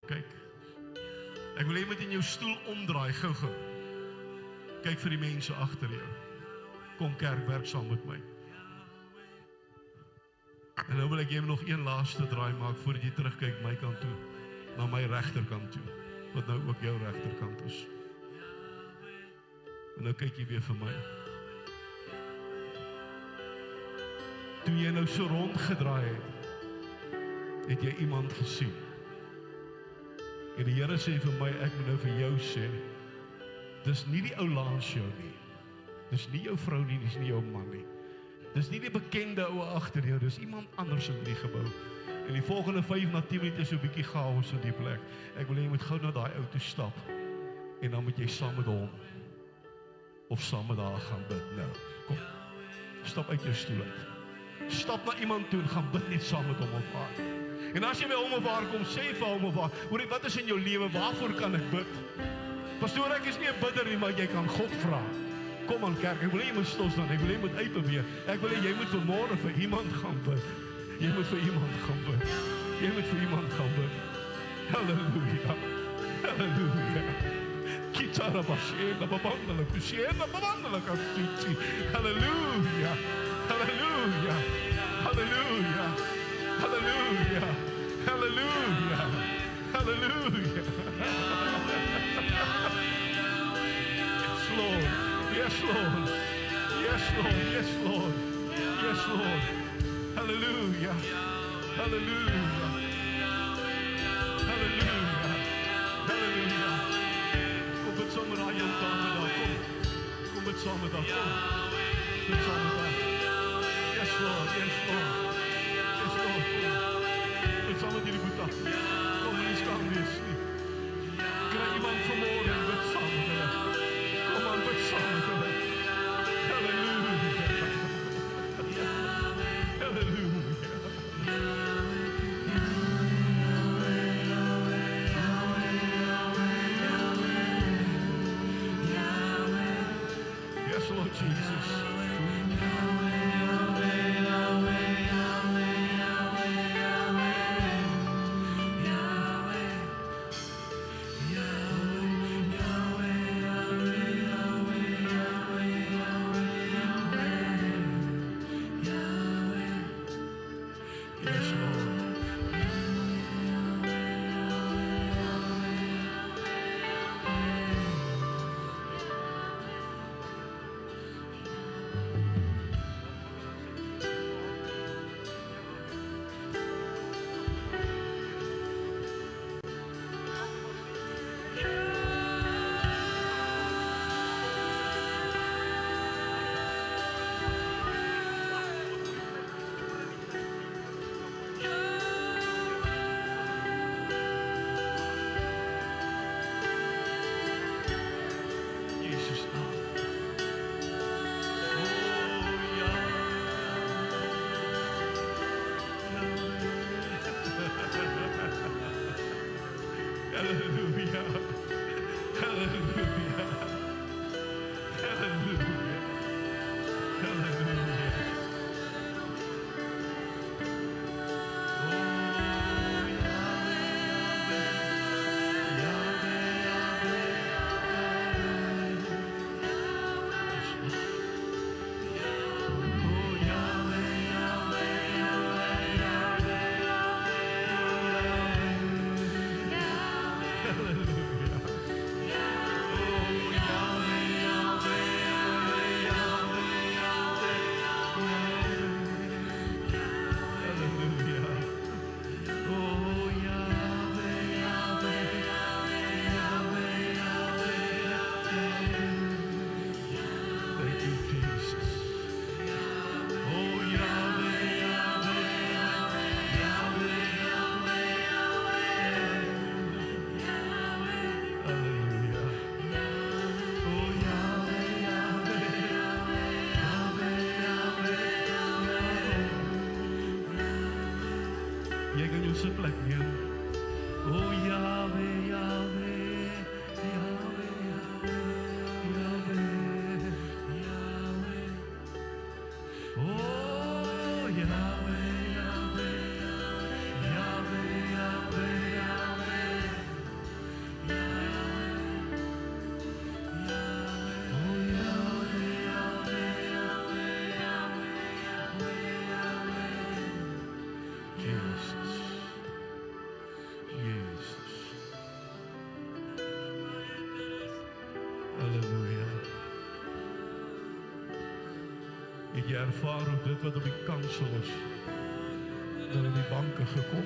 Kyk. Ek wil hê jy moet in jou stoel omdraai, gou. Kyk vir die mense agter jou. Kom kerk, werk saam met my. En nou wil ek jy nog een laaste draai maak voordat jy terugkyk my kant toe, na my regterkant toe, wat nou ook jou regterkant is. En nou kyk jy weer vir my. Toe jy nou so rondgedraai het jy iemand gesien. En die Here sê vir my, ek moet nou vir jou sê, dis nie die ou langs jou nie. Dis nie jou vrou nie, dis nie jou man nie. Dis nie die bekende ou agter jou, dis iemand anders in die gebou. En die volgende 5 na 10 minute is so 'n bietjie chaos in die plek. Ek wil hê jy moet gou na daai ou toe stap. En dan moet jy saam met hom of saam met haar gaan bid. Nou, kom. Stap uit jou stoel uit. Stap na iemand toe en gaan bid net saam met hom of haar. En as jy by hom of haar kom, sê vir hom of haar, hoorie, wat is in jou lewe, waarvoor kan ek bid? Pastoor, ek is nie 'n bidder nie, maar jy kan God vra. Kom aan kerk, ek wil hê jy moet stil staan, ek wil hê jy moet uitbeweeg. Ek wil hê jy moet vanmôre vir iemand gaan bid. Jy moet vir iemand gaan bid. Jy moet vir iemand gaan bid. Halleluja. Halleluja. Kitara bashena babandala kushena babandala kasuchi. Halleluja. Halleluja. Halleluja. Halleluja. Halleluja. Halleluja. Yes, Lord. Yes, Lord. Yes, Lord. Yes, Lord. Yes, Lord. Hallelujah. Hallelujah. Hallelujah. Hallelujah. Kom met saam met daai jou dame daar. Kom met saam met daar. Kom met saam met daar. Yes, Lord. Yes, Lord. Yes, Lord. Kom met saam met hierdie boeta. Kom nie skaam wees nie. Kry iemand vanmôre en bid saam met hulle. Kom aan, bid saam met hulle. Hallelujah. Hallelujah. Yes, Lord Jesus. Hallelujah. Het jy ervaar hoe dit wat op die kansel is, dan in die banke gekom.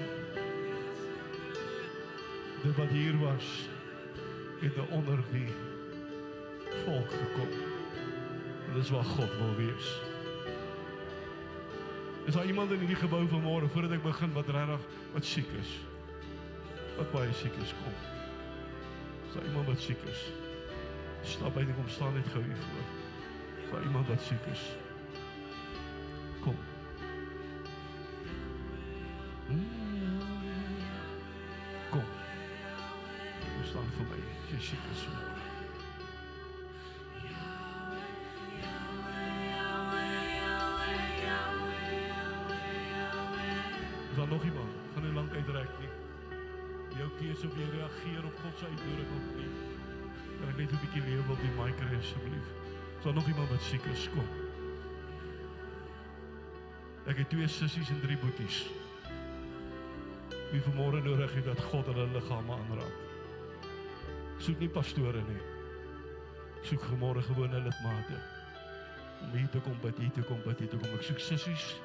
Dit wat hier was, het onder die volk gekom. En dis waar God wil wees. Is daar iemand in hierdie gebou vanmôre, voordat ek begin, wat regtig, wat siek is? Wat baie siek is, kom. Is daar iemand wat siek is? Stap uit en kom staan net gou hier voor. Is daar iemand wat siek is? Kom. Kom. Kom staan vir my, as jy siek is vanmôre. Is daar nog iemand? Gaan nie lang uitreik nie. Jou keuse of jy reageer op God se uitnodiging of nie. Kan ek net 'n bietjie lewe op die mic kry asseblief? Is daar nog iemand wat siek is? Kom. Ek het 2 sissies en 3 boeties. Wie vanmôre nodig het dat God hulle liggame aanraak. Ek soek nie pastore nie. Ek soek vanmôre gewoon 'n lidmate. Om hier te kom bid, hier te kom bid, hier te kom. Ek soek sissies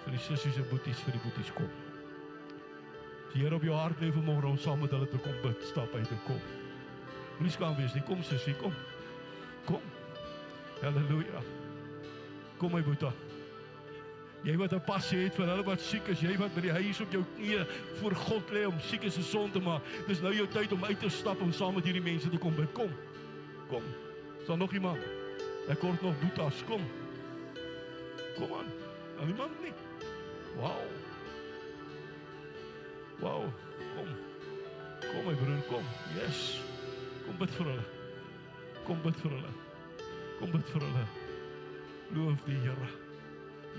vir die sissies en boeties vir die boeties kom. As die Here op jou hart lê vanmôre om saam met hulle te kom bid, stap uit en kom. Moenie skaam wees nie, kom sussie, kom. Kom. Halleluja. Kom my boeta. Jy wat 'n passie het vir hulle wat siek is, jy wat by die huis op jou knieë voor God lê om siek is gesond te maak. Dis nou jou tyd om uit te stap om saam met hierdie mense te kom bid. Kom. Kom. Is daar nog iemand? Ek kort nog boetas, kom. Kom aan. Dan iemand nie. Wow. Wow. Kom. Kom my broer, kom. Yes. Kom bid vir hulle. Kom bid vir hulle. Kom bid vir hulle. Loof die Here.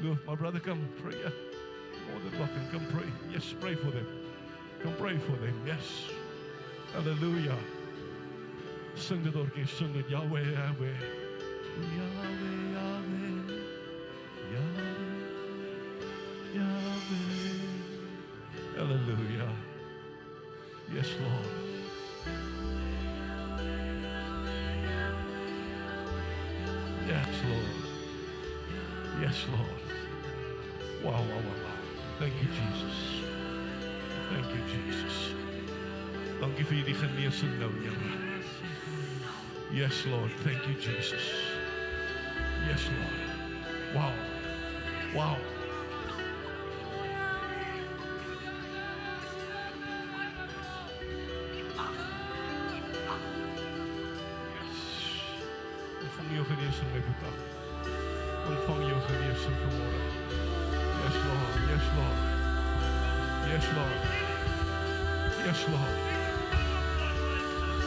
Loof, my brother, come pray. More than welcome, come pray. Yes, pray for them. Come pray for them. Yes. Hallelujah. Sing dit orkes, sing dit. Yahweh, Yahweh. Yahweh, Yahweh. Yahweh. Yahweh. Hallelujah. Yes, Lord. Yes, Lord. Yes, Lord. Wow, wow, wow, wow. Thank you, Jesus. Thank you, Jesus. Dankie vir hierdie genesing nou, Here. Yes, Lord. Thank you, Jesus. Yes, Lord. Wow. Wow. Ontvang jou genesing, my boeta. Ontvang jou genesing vanmôre. Yes, Lord. Yes, Lord. Yes, Lord. Yes, Lord.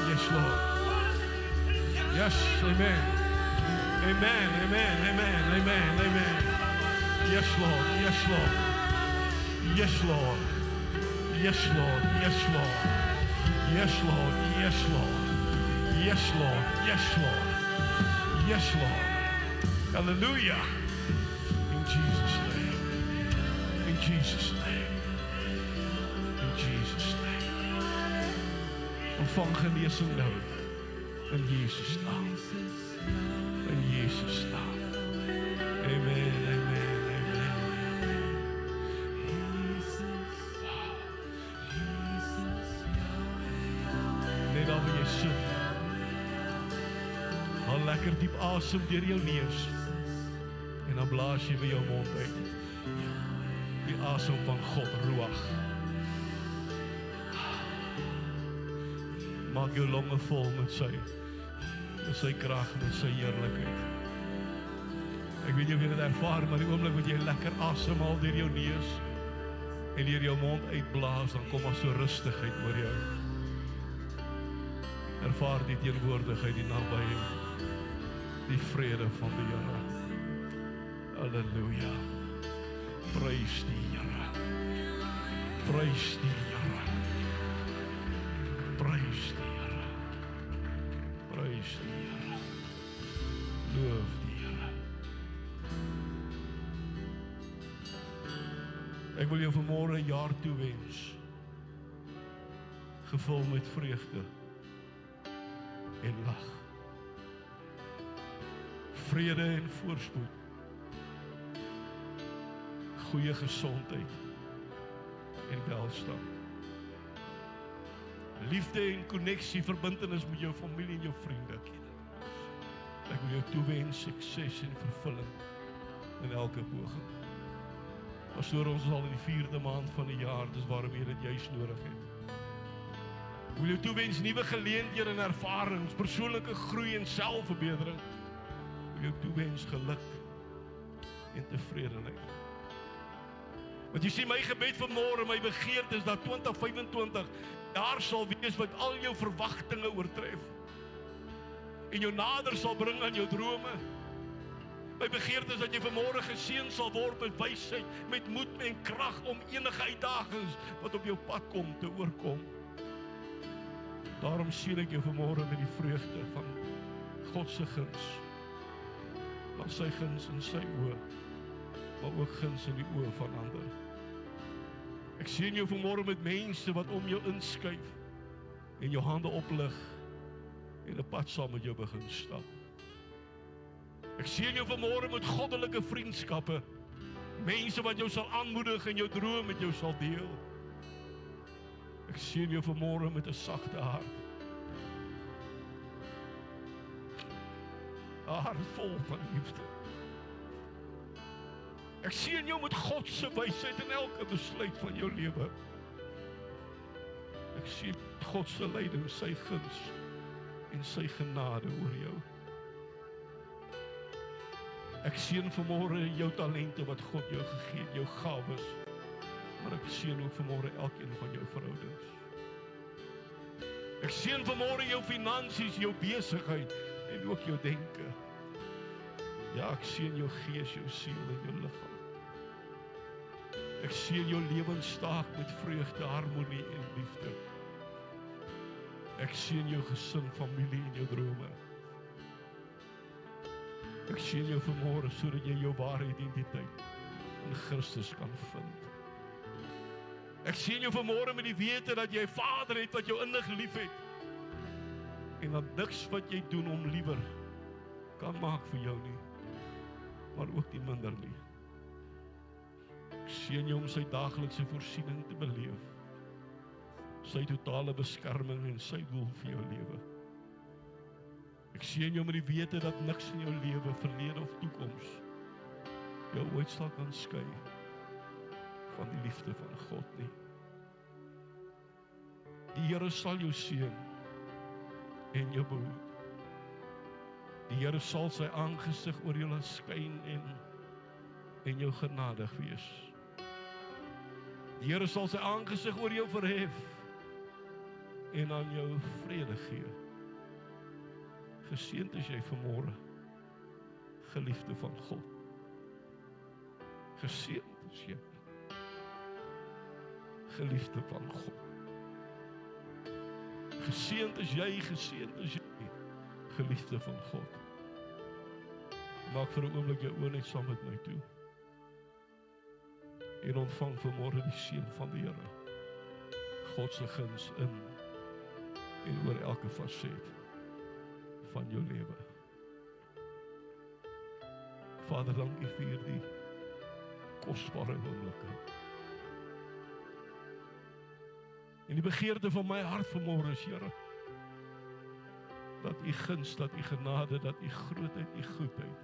Yes, Lord. Yes, amen. Amen, amen, amen, amen, amen. Yes, Lord. Yes, Lord. Yes, Lord. Yes, Lord. Yes, Lord. Yes, Lord. Yes, Lord. Yes, Lord. Yes, Lord. Yes, Lord. Hallelujah. In Jesus' name. In Jesus' name. In Jesus' name. Ontvang genesing nou. In Jesus' naam. In Jesus' naam. Amen, amen, amen. Net daar waar jy sit. Haal lekker diep asem deur jou neus. En dan blaas jy by jou mond uit. Die asem van God, Ruach. Maak jou longe vol met sy krag, met sy heerlikheid. Ek weet jy het dit ervaar, maar die oomblik wat jy lekker asemhaal deur jou neus en deur jou mond uitblaas, dan kom daar so rustigheid oor jou. Ervaar die teenwoordigheid, die nabyheid, die vrede van die Here. Halleluja. Prys die Here. Prys die Here. Prys die Here. Prys die Here. Loof die Here. Ek wil jou vanmôre 'n jaar toewens. Gevul met vreugde en lag. Vrede en voorspoed goeie gesondheid en welstand. Liefde en konneksie, verbintenis met jou familie en jou vriende. Ek wil jou toewens sukses en vervulling in elke poging. Pastoor, ons is al in die 4de maand van die jaar, dis waarom jy dit juist nodig het. Ek wil jou toewens nuwe geleenthede en ervarings, persoonlike groei en selfverbetering. Ek wil jou toewens geluk en tevredenheid. Want jy sien, my gebed vanmôre, my begeerte is dat 2025 jaar sal wees wat al jou verwagtinge oortref en jou nader sal bring aan jou drome. My begeerte is dat jy vanmôre geseën sal word met wysheid, met moed en krag om enige uitdagings wat op jou pad kom te oorkom. Daarom sien ek jou vanmôre met die vreugde van God se guns. Maar sy guns in sy oë, maar ook guns in die oë van ander. Ek sien jou vanmôre met mense wat om jou inskuif en jou hande oplig en 'n pad saam met jou begin stap. Ek sien jou vanmôre met goddelike vriendskappe, mense wat jou sal aanmoedig en jou droom met jou sal deel. Ek sien jou vanmôre met 'n sagte hart. 'n Hart vol van liefde. Ek sien jou met God se wysheid in elke besluit van jou lewe. Ek sien God se leiding, sy guns en sy genade oor jou. Ek sien vanmôre jou talente wat God jou gegee het, jou gawes. Maar ek sien ook vanmôre elkeen van jou verhoudings. Ek sien vanmôre jou finansies, jou besigheid en ook jou denke. Ja, ek sien jou gees, jou siel en jou liggaam. Ek sien jou lewensstaak met vreugde, harmonie en liefde. Ek sien jou gesin, familie en jou drome. Ek sien jou vanmôre sodat jy jou ware identiteit in Christus kan vind. Ek sien jou vanmôre met die wete dat jy 'n Vader het wat jou innig liefhet. En dat niks wat jy doen om liewer kan maak vir jou nie, maar ook nie minder nie. Ek sien jou om sy daaglikse voorsiening te beleef, sy totale beskerming en sy doel vir jou lewe. Ek sien jou met die wete dat niks in jou lewe, verlede of toekoms, jou ooit sal kan skei van die liefde van God nie. Die Here sal jou seën en jou behoed. Die Here sal sy aangesig oor jou laat skyn en jou genadig wees. Die Here sal sy aangesig oor jou verhef en aan jou vrede gee. Geseënd is jy vanmôre, geliefde van God. Geseënd is jy, geliefde van God. Geseënd is jy, geliefde van God. Maak vir 'n oomblik jou oë net saam met my toe. En ontvang vanmôre die seën van die Here. God se guns in en oor elke faset van jou lewe. Vader, dankie vir hierdie kosbare oomblikke. En die begeerte van my hart vanmôre is, Here, dat u guns, dat u genade, dat u grootheid, u goedheid,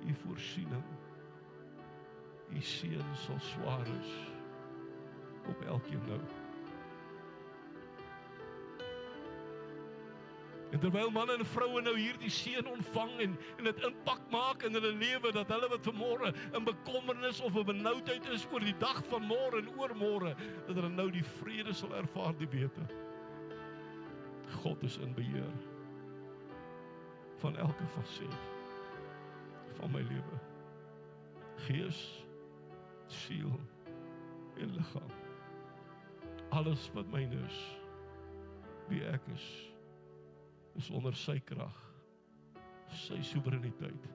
u voorsiening, u seën sal swaar is op elkeen nou. En terwyl manne en vroue nou hierdie seën ontvang en dit impak maak in hulle lewe, dat hulle wat vanmôre in bekommernis of 'n benoudheid is oor die dag van môre en oormôre, dat hulle nou die vrede sal ervaar, die wete. God is in beheer van elke faset van my lewe. Gees, siel en liggaam. Alles wat myne is, wie ek is onder sy krag, sy soewereiniteit,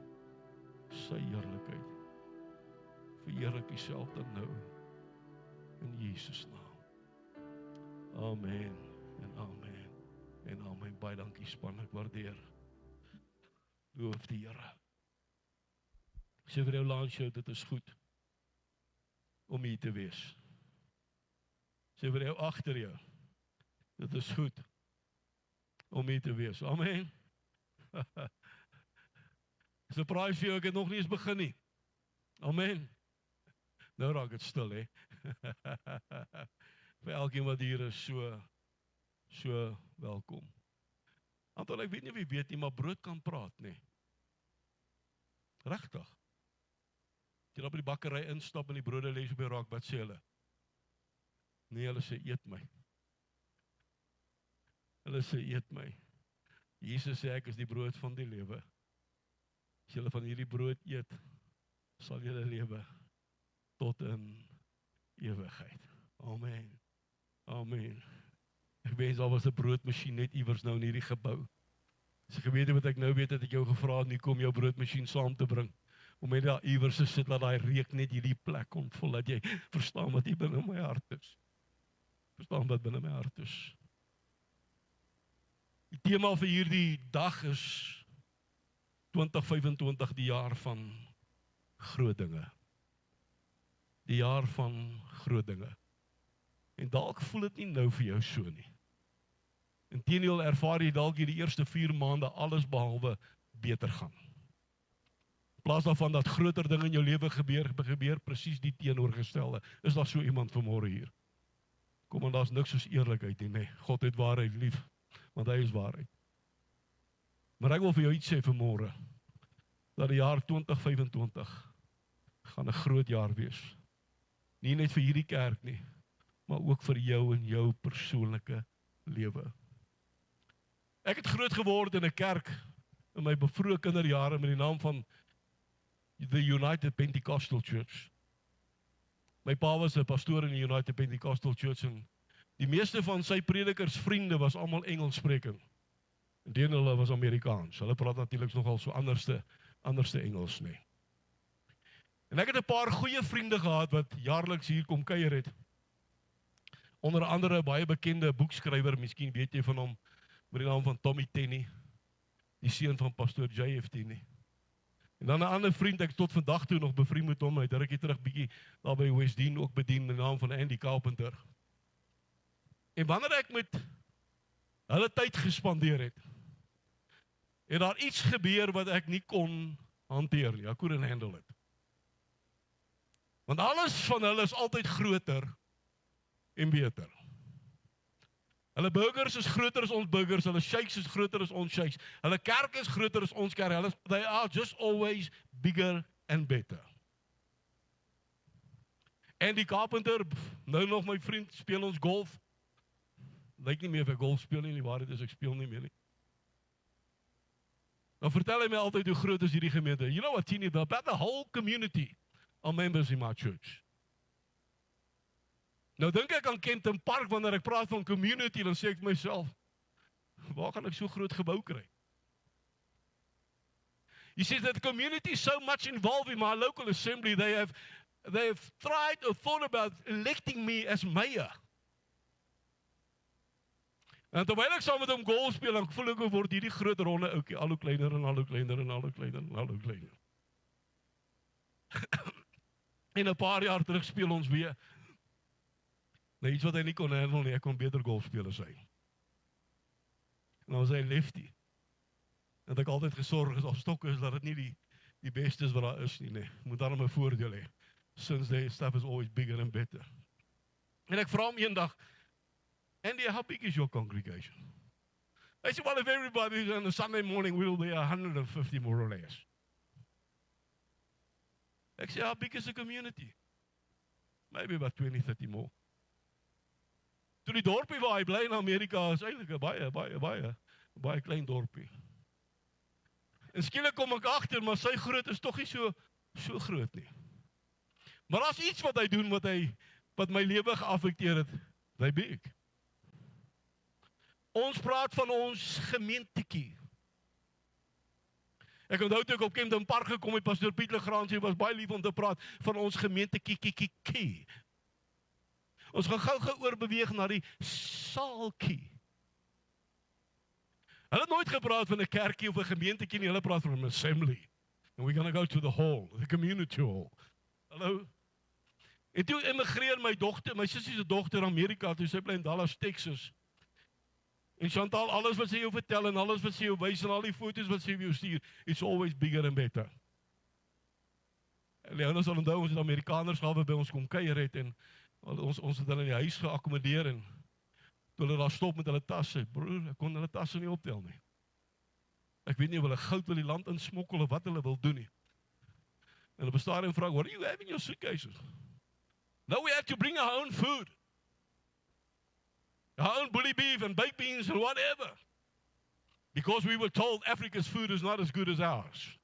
sy heerlikheid. Verheer ek Uself dan nou, in Jesus naam. Amen, en amen, en amen. Baie dankie span, ek waardeer. Loof die Here. Ek sê vir jou langs jou, dit is goed. om hier te wees. Sê vir jou agter jou, dit is goed om hier te wees. Amen. Surprise vir jou, ek het nog nie eens begin nie. Amen. Nou raak het stil, hè. Vir elkeen wat hier is, so welkom. Want ek weet nie wie weet nie, maar brood kan praat, nee. Regtig. As jy daar by die bakkery instap en die brode lees op die raak, wat sê hulle? Nee, hulle sê, eet my. Hulle sê, eet my. Jesus sê, ek is die brood van die lewe. As julle van hierdie brood eet, sal julle lewe tot in ewigheid. Amen. Amen. Ek wens daar was 'n broodmasjien net iewers nou in hierdie gebou. As ek geweet het wat ek nou weet, het ek jou gevra nie kom jou broodmasjien saam te bring. Om net daar iewers te sit, dat daai reuk net hierdie plek kom vol, dat jy verstaan wat hier binne my hart is. Verstaan wat binne my hart is. Die tema vir hierdie dag is 2025, die jaar van groot dinge. Die jaar van groot dinge. En dalk voel dit nie nou vir jou so nie. Inteendeel ervaar jy dalk hierdie eerste 4 maande alles behalwe beter gaan. In plaas daarvan dat groter dinge in jou lewe gebeur presies die teenoorgestelde. Is daar so iemand vanmôre hier? Kom en daar's niks soos eerlikheid nie, nee. God het waarheid lief, want hy is waarheid. Maar ek wil vir jou iets sê vanmôre, dat die jaar 2025 gaan 'n groot jaar wees. Nie net vir hierdie kerk nie, maar ook vir jou en jou persoonlike lewe. Ek het groot geword in 'n kerk in my vroeë kinderjare met die naam van the United Pentecostal Church. My pa was 'n pastoor in die United Pentecostal Church en die meeste van sy predikers vriende was almal Engelssprekend. En die hulle was Amerikaans. Hulle praat natuurlik nogal so anderste Engels nie. En ek het 'n paar goeie vriende gehad wat jaarliks hier kom kuier het. Onder andere 'n baie bekende boekskrywer, miskien weet jy van hom, met die naam van Tommy Tenney, die seun van pastoor J.F. Tenney. En dan 'n ander vriend, ek tot vandag toe nog bevriend met hom, hy het rukkie terug bietjie daar by Westdene ook bedien, met die naam van Andy Carpenter. En wanneer ek met hulle tyd gespandeer het daar iets gebeur wat ek nie kon hanteer nie. I couldn't handle it. Want alles van hulle is altyd groter en beter. Hulle burgers is groter as ons burgers, hulle sheiks is groter as ons sheiks, hulle kerk is groter as ons kerk, they are just always bigger and better. Andy Carpenter, nou nog my vriend, speel ons golf. Lyk nie meer of ek golf speel nie, waar dit is, ek speel nie meer nie. Nou vertel hy my altyd hoe groot is hierdie gemeente. You know what, Tini, about the whole community are members in my church. Nou dink ek aan Kenton Park, wanneer ek praat van community, dan sê ek vir myself, waar gaan ek so groot gebou kry? He says that the community is so much involved in my local assembly, they have tried or thought about electing me as mayor. En terwyl ek saam met hom golf speel, dan voel ek word hierdie groot ronde oukie, al hoe kleiner en al hoe kleiner en al hoe kleiner en al hoe kleiner. En 'n paar jaar terug speel ons weer. Nou iets wat hy nie kon handle nie, ek kon beter golf speel as hy. En dan was hy lefty. En ek altyd gesorg as op stokke is, dat dit nie die beste is wat daar is nie, nee. Moet daarom 'n voordeel hê. Since the stuff is always bigger and better. En ek vra hom eendag, Andy, how big is your congregation? I said, well, if everybody on a Sunday morning will be 150 more or less. I said, how big is the community? Maybe about 20, 30 more. Toe die dorpie waar hy bly in Amerika is eintlik 'n baie klein dorpie. En skielik kom ek agter, maar sy groot is tog nie so groot nie. Maar daar's iets wat hy doen wat my lewe geaffekteer het. Hy big. Ons praat van ons gemeentetjie. Ek onthou toe ek op Kenton Park gekom het, pastoor Piet Legrand was baie lief om te praat van ons gemeentetjie. Ons gaan gou oorbeweeg na die saaltjie. Hulle het nooit gepraat van 'n kerkie of 'n gemeentetjie nie, hulle praat van 'n assembly. And we're going to go to the hall, the community hall. Hallo. En toe emigreer my dogter, my sussie se dogter Amerika, toe sy bly in Dallas, Texas. En Chantal, alles wat sy jou vertel en alles wat sy jou wys en al die foto's wat sy jou stuur, it's always bigger and better. Leona sal onthou, ons het Amerikaners gehad wat by ons kom kuier het en ons het hulle in die huis geakkommodeer en toe hulle daar stop met hulle tasse, broer, ek kon hulle tasse nie optel nie. Ek weet nie of hulle goud wil die land insmokkel of wat hulle wil doen nie. En hulle bestaan en vra, what do you have in your suitcases? No, we have to bring our own food. Our own bully beef and baked beans and whatever. Because we were told Africa's food is not as good as ours.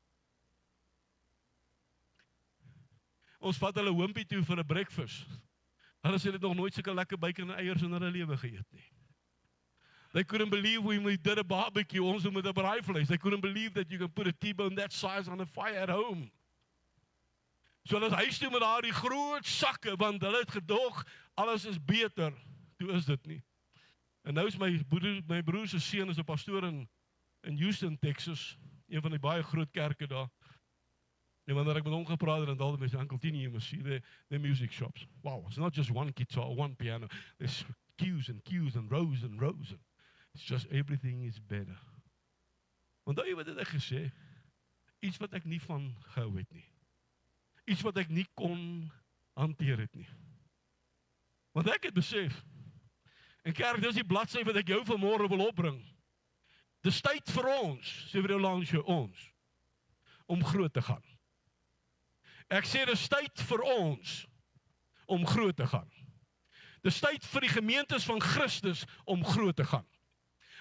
Ons vat hulle hoompie toe vir 'n breakfast. Hulle sê hulle het nog nooit sulke lekker bacon en eiers in hulle lewe geëet nie. They couldn't believe when we did a barbecue, ons met 'n braaivleis. They couldn't believe that you can put a T-bone that size on a fire at home. So hulle is huis toe met daardie groot sakke, want hulle het gedog, alles is beter. Toe is dit nie. En nou is my broer se seun is 'n pastoor in Houston, Texas, een van die baie groot kerke daar. En wanneer ek met hom gepraat het, en dan met sy Uncle Tini, you must see the music shops. Wow, it's not just one guitar, one piano. There's queues and rows and rows. It's just everything is better. Onthou jy wat het ek gesê? Iets wat ek nie van gehou het nie. Iets wat ek nie kon hanteer het nie. Want ek het besef, en kerk, dis die bladsy wat ek jou vanmôre wil opbring. Dis tyd vir ons, sê vir jou langs jou ons, om groot te gaan. Ek sê dis tyd vir ons om groot te gaan. Dis tyd vir die gemeentes van Christus om groot te gaan.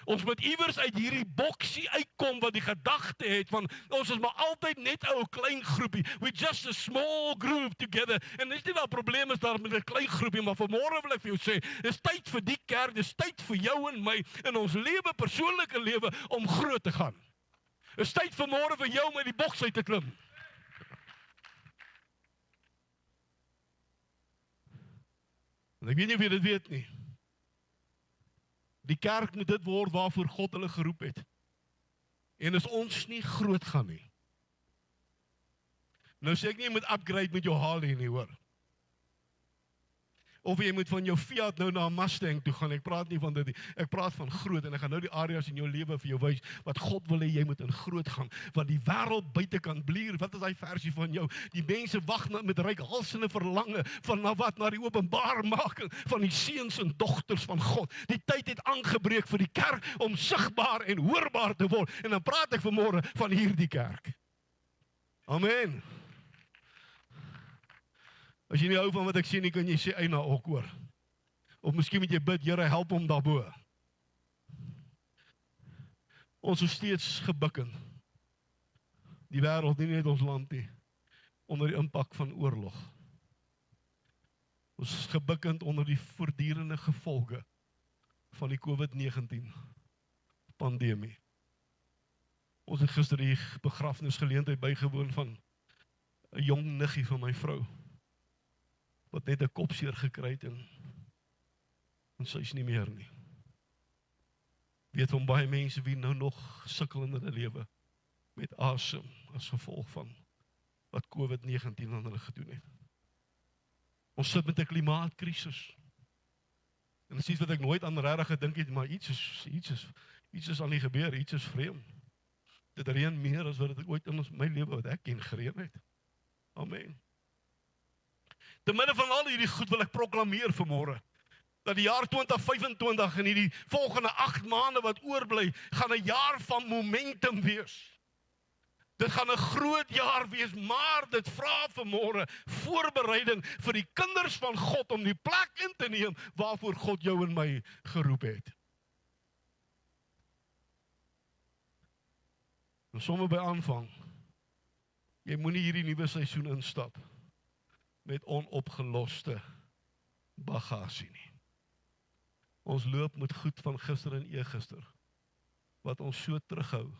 Ons moet iewers uit hierdie boksie uitkom wat die gedagte het van ons is maar altyd net 'n ou klein groepie. We're just a small group together. En dis nie wel probleem is daar met 'n klein groepie, maar vanmôre wil ek vir jou sê, dis tyd vir die kerk, dis tyd vir jou en my in ons lewe, persoonlike lewe om groot te gaan. Dis tyd vanmôre vir jou om uit die boks uit te klim. En ek weet nie of jy dit weet nie. Die kerk moet dit word waarvoor God hulle geroep het. En as ons nie groot gaan nie. Nou sê ek nie jy moet upgrade met jou Harley nie, hoor. Of jy moet van jou Fiat nou na 'n Mustang toe gaan. Ek praat nie van dit nie. Ek praat van groot en ek gaan nou die areas in jou lewe vir jou wys wat God wil hê jy moet in groot gaan. Want die wêreld buitekant blier, wat is daai versie van jou? Die mense wag met reikhalsende verlange van na wat? Na die openbaarmaking van die seuns en dogters van God. Die tyd het aangebreek vir die kerk om sigbaar en hoorbaar te word. En dan praat ek vanmôre van hierdie kerk. Amen. As jy nie hou van wat ek sê nie, kan jy sê eina ook hoor. Of miskien moet jy bid, Here, help hom daarbo. Ons is steeds gebukken. Die wêreld, nie net ons land nie, onder die impak van oorlog. Ons is gebukkend onder die voortdurende gevolge van die COVID-19 pandemie. Ons het gister die begrafnisgeleentheid bygewoon van 'n jong niggie van my vrou, wat net 'n kopseer gekry het en sy is nie meer nie. Weet van baie mense wie nou nog sukkel in hulle lewe met asem as gevolg van wat COVID-19 aan hulle gedoen het. Ons sit met 'n klimaatkrisis. En dis iets wat ek nooit aan regtig gedink het, maar iets is aan die gebeur, iets is vreemd. Dit reën meer as wat dit ooit in my lewe wat ek ken gereën het. Amen. Te midde van al hierdie goed wil ek proklameer vanmôre, dat die jaar 2025 en hierdie volgende 8 maande wat oorbly, gaan 'n jaar van momentum wees. Dit gaan 'n groot jaar wees, maar dit vra vanmôre voorbereiding vir die kinders van God om die plek in te neem waarvoor God jou en my geroep het. En sommer by aanvang, jy moenie hierdie nuwe seisoen instap met onopgeloste bagasie nie. Ons loop met goed van gister en eergister, wat ons so terughou,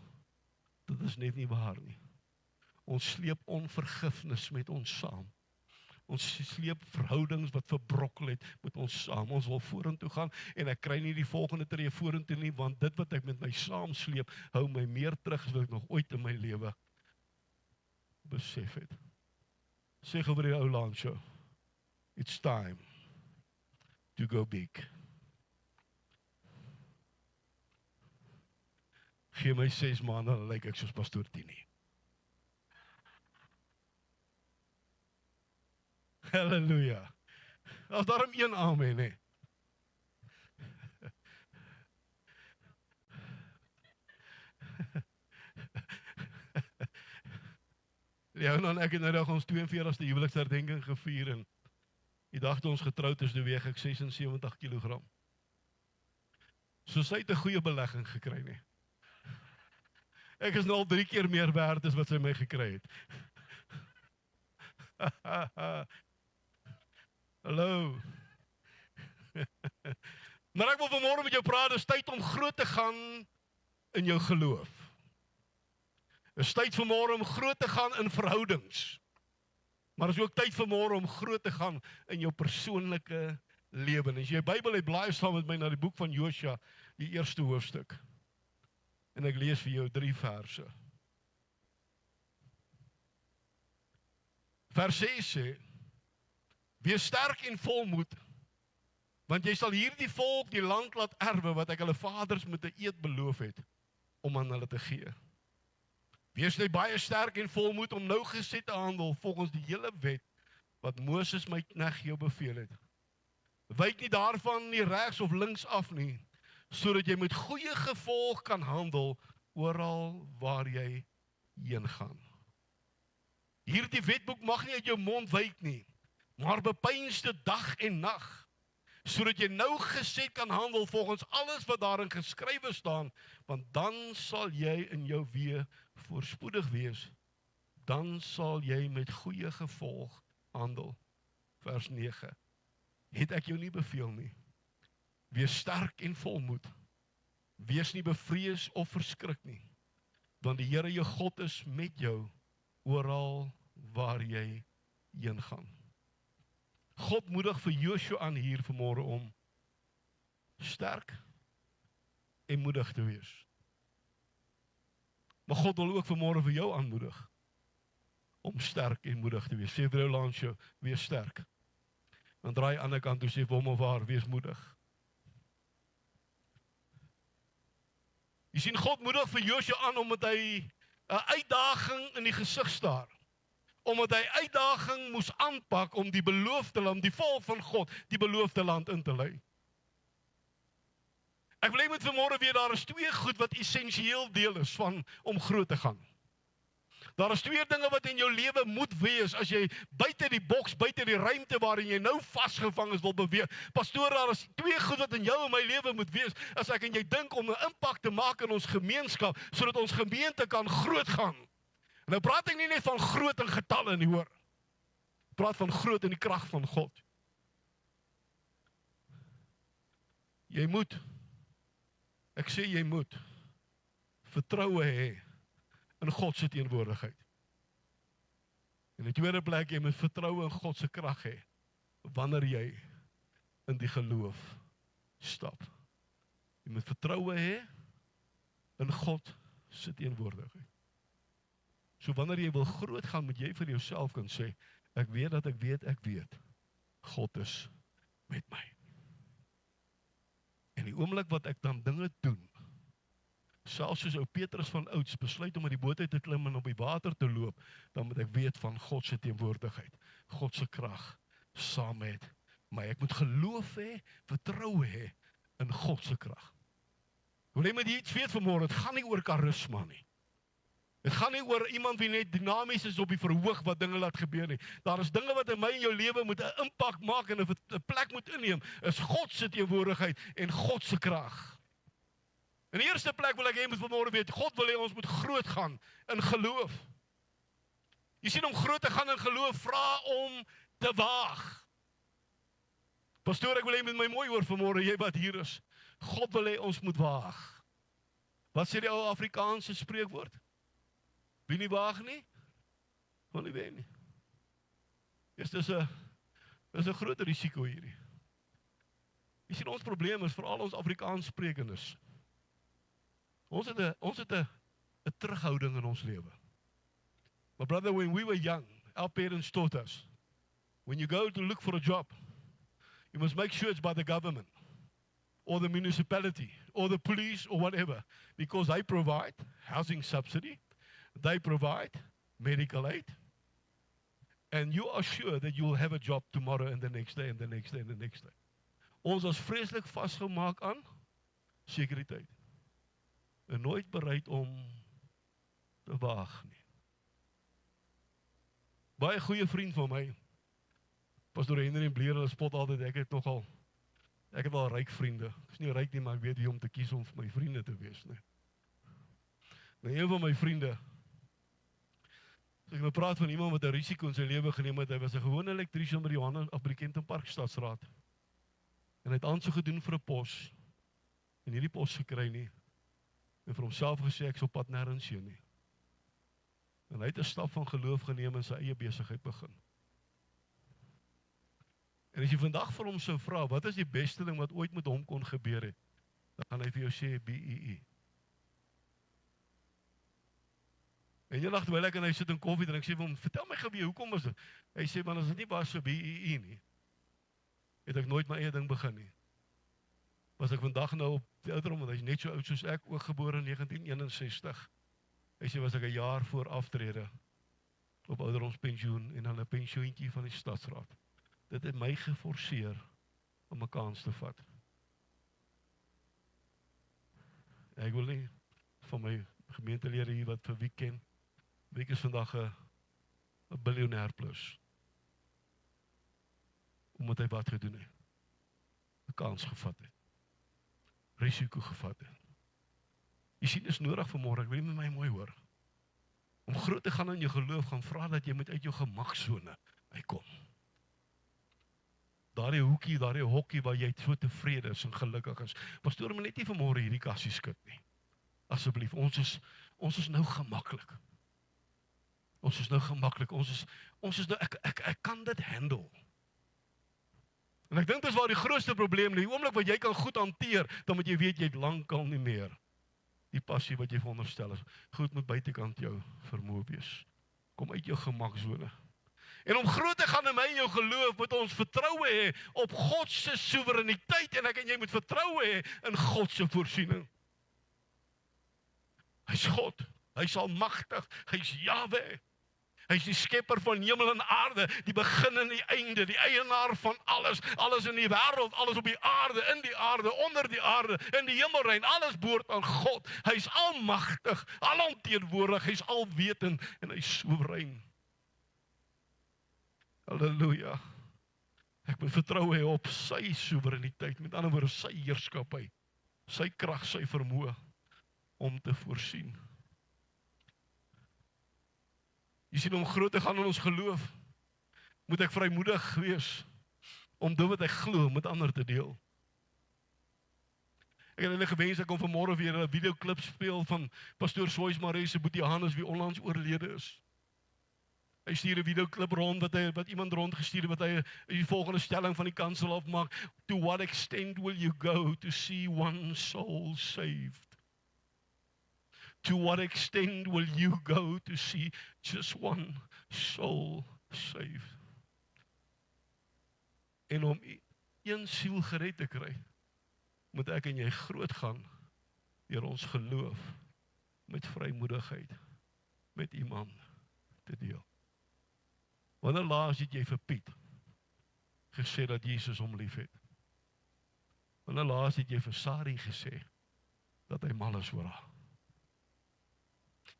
dit is net nie waar nie. Ons sleep onvergifnis met ons saam. Ons sleep verhoudings wat verbrokkel het met ons saam. Ons wil vorentoe gaan en ek kry nie die volgende tree vorentoe nie, want dit wat ek met my saam sleep, hou my meer terug as wat ek nog ooit in my lewe besef het. Sê gou vir die ou langs jou, It's time to go big. Gee my 6 maande, dan lyk ek soos pastoor Tini. Halleluja. As daarom een amen, hè. Ja, en ek het nou dag ons 42ste huweliksherdenking gevier en die dag toe ons getroud is, weeg ek 76 kg. So sy het 'n goeie belegging gekry, nie. Ek is nou al 3 keer meer werd as wat sy my gekry het. Hallo. Maar ek wil vanmôre met jou praat, dis tyd om groot te gaan in jou geloof. Dis tyd vanmôre om groot te gaan in verhoudings. Maar is ook tyd vanmôre om groot te gaan in jou persoonlike lewe. En as jy Bybel het, blaai saam met my na die boek van Josua, die 1ste hoofstuk. En ek lees vir jou 3 verse. Vers 6 sê: Wees sterk en volmoed, want jy sal hierdie volk die land laat erwe wat ek hulle vaders met 'n eed beloof het om aan hulle te gee. Wees net baie sterk en volmoed om nougeset te handel volgens die hele wet wat Moses my knegt jou beveel het. Wyk nie daarvan nie regs of links af nie, sodat jy met goeie gevolg kan handel oral waar jy heen gaan. Hierdie wetboek mag nie uit jou mond wyk nie, maar bepeins dit dag en nag, sodat jy nougeset kan handel volgens alles wat daarin geskrywe staan, want dan sal jy in jou weë voorspoedig wees, dan sal jy met goeie gevolg handel. Vers 9. Het ek jou nie beveel nie? Wees sterk en volmoed. Wees nie bevrees of verskrik nie, want die Here jou God is met jou oral waar jy heen gaan. God moedig vir Josua aan hier vanmôre om sterk en moedig te wees. Maar God wil ook vanmôre vir jou aanmoedig om sterk en moedig te wees. Sê vir jou langs jou, wees sterk. Dan draai aan die ander kant toe sê vir hom of haar, wees moedig. Jy sien, God moedig vir Josua aan omdat hy 'n uitdaging in die gesig staar. Omdat hy uitdaging moes aanpak om die beloofde land, die volk van God, die beloofde land in te lei. Ek wil hê met vanmôre weer, daar is 2 goed wat essensieel deel is van om groot te gaan. Daar is 2 dinge wat in jou lewe moet wees as jy buite die boks, buite die ruimte waarin jy nou vasgevang is wil beweeg. Pastoor, daar is 2 goed wat in jou en my lewe moet wees as ek en jy dink om 'n impak te maak in ons gemeenskap sodat ons gemeente kan groot gaan. En nou praat ek nie net van groot in getalle nie, hoor. Ek praat van groot in die krag van God. Jy moet, ek sê jy moet vertroue hê in God se teenwoordigheid. En in die tweede plek, jy moet vertroue in God se krag hê wanneer jy in die geloof stap. Jy moet vertroue hê in God se teenwoordigheid. So wanneer jy wil groot gaan, moet jy vir jouself kan sê, ek weet dat ek weet, God is met my. En die oomblik wat ek dan dinge doen, selfs soos ou Petrus van ouds besluit om uit die boot uit te klim en op die water te loop, dan moet ek weet van God se teenwoordigheid, God se krag saam met my. Ek moet geloof hê, vertroue hê in God se krag. Wil jy met iets weet vanmôre, dit gaan nie oor karisma nie. Dit gaan nie oor iemand wie net dinamies is op die verhoog wat dinge laat gebeur nie. Daar is dinge wat in my en jou lewe moet 'n impak maak en 'n plek moet inneem, is God se teenwoordigheid en God se krag. In die eerste plek wil ek hê moet vanmôre weet, God wil hê ons moet groot gaan in geloof. Jy sien, om groot te gaan in geloof, vra om te waag. Pastoor, ek wil hê met my mooi hoor vanmôre, jy wat hier is. God wil hê ons moet waag. Wat sê die ou Afrikaanse spreekwoord? Wie nie waag nie, wil nie wen nie. Dis 'n groot risiko hierdie. Jy sien, ons probleem is veral ons Afrikaans sprekendes. Ons het 'n terughouding in ons lewe. But brother, when we were young, our parents taught us, When you go to look for a job, you must make sure it's by the government, or the municipality, or the police, or whatever, because they provide housing subsidy, they provide medical aid, and you are sure that you will have a job tomorrow and the next day and the next day and the next day. Ons is vreeslik vasgemaak aan sekuriteit en nooit bereid om te waag nie. Baie goeie vriend van my, Pastor Henry Bleer, hulle spot altyd, ek het al ryk vriende. Ek is nie ryk nie, maar ek weet wie om te kies om vir my vriende te wees nie. Nou, een van my vriende, as ek nou praat van iemand wat 'n risiko in sy lewe geneem het, hy was 'n gewone elektriesien by die Johannes op Kemptonpark Stadsraad. En hy het aansoek gedoen vir 'n pos, en hierdie pos gekry nie, en vir homself gesê, ek sal pad nêrens heen nie. En hy het 'n stap van geloof geneem en sy eie besigheid begin. En as jy vandag vir hom sou vra, wat is die beste ding wat ooit met hom kon gebeur het, dan gaan hy vir jou sê, BEE. En jy lag terwyl ek en hy sit in koffie drink, ek sê vir hom, vertel my gebeur, hoekom was dit? Hy sê, man, as dit nie was vir BEE nie, het ek nooit my eie ding begin nie. Was ek vandag nou op die ouderdom, want hy is net so oud soos ek, ook gebore in 1961. Hy sê, was ek 'n jaar voor aftrede op ouderdomspensioen en dan 'n pensioentjie van die stadsraad. Dit het my geforseer om 'n kans te vat. Ek wil nie van my gemeentelede hier wat vir wie ken, wie is vandag 'n biljoenêr plus. Omdat hy wat gedoen het. 'n Kans gevat het. Risiko gevat het. Jy sien, is nodig vanmôre, ek wil nie met my mooi hoor. Om groot te gaan in jou geloof, gaan vra dat jy moet uit jou gemaksone uitkom. Daardie hoekie, daardie hokkie waar jy so tevrede is en gelukkig is. Pastoor, moet net nie vanmôre hierdie kassie skud nie. Asseblief, ons is nou gemaklik. Ons is nou gemaklik. Ons is nou, ek kan dit handle. En ek dink dis waar die grootste probleem lê. Die oomblik wat jy kan goed hanteer, dan moet jy weet jy het lankal nie meer die passie wat jy veronderstel is. Goed moet buitekant jou vermoë wees. Kom uit jou gemaksone. En om groot te gaan in my en jou geloof, moet ons vertroue hê op God se soewereiniteit, en ek en jy moet vertroue hê in God se voorsiening. Hy's God, hy's almagtig, hy's Jahwe. Hy's die skepper van hemel en aarde, die begin en die einde, die eienaar van alles, alles in die wêreld, alles op die aarde, in die aarde, onder die aarde, in die hemelruim, alles behoort aan God. Hy's almagtig, alomteenwoordig, hy's alwetend en hy's soewerein. Halleluja. Ek moet vertrou hê op sy soewereiniteit, met ander woorde sy heerskappy, sy krag, sy vermoë om te voorsien. Jy sien, om groot te gaan in ons geloof, moet ek vrymoedig wees om dit wat ek glo met ander te deel. Ek het hulle gewens ek kon vanmôre weer 'n videoklip speel van Pastoor Soismare se boetie Johannes wie onlangs oorlede is. Hy stuur 'n videoklip rond wat iemand rondgestuur het, wat hy die volgende stelling van die kansel afmaak: To what extent will you go to see one soul saved? To what extent will you go to see just one soul saved? En om een siel gered te kry, moet ek en jy groot gaan deur ons geloof met vrymoedigheid met iemand te deel. Wanneer laas het jy vir Piet gesê dat Jesus hom liefhet? Wanneer laas het jy vir Sari gesê dat hy mal is oor haar?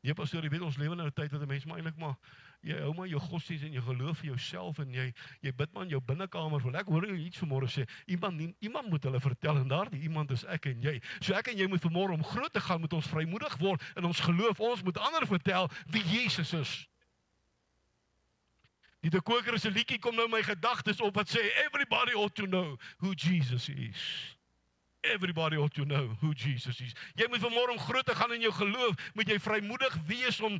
Nee, pastoor, jy weet, ons lewe nou 'n tyd dat 'n mens maar eintlik maar, jy hou maar jou godsdienst en jou geloof vir jouself en jy bid maar in jou binnekamer vir. Ek hoor jou iets vanmôre sê, iemand moet hulle vertel en daardie iemand is ek en jy. So ek en jy moet vanmôre om groot te gaan, moet ons vrymoedig word in ons geloof. Ons moet ander vertel wie Jesus is. Die De Koker se liedjie kom nou my gedagtes op wat sê, everybody ought to know who Jesus is. Everybody ought to know who Jesus is. Jy moet vanmôre om groot te gaan in jou geloof, moet jy vrymoedig wees om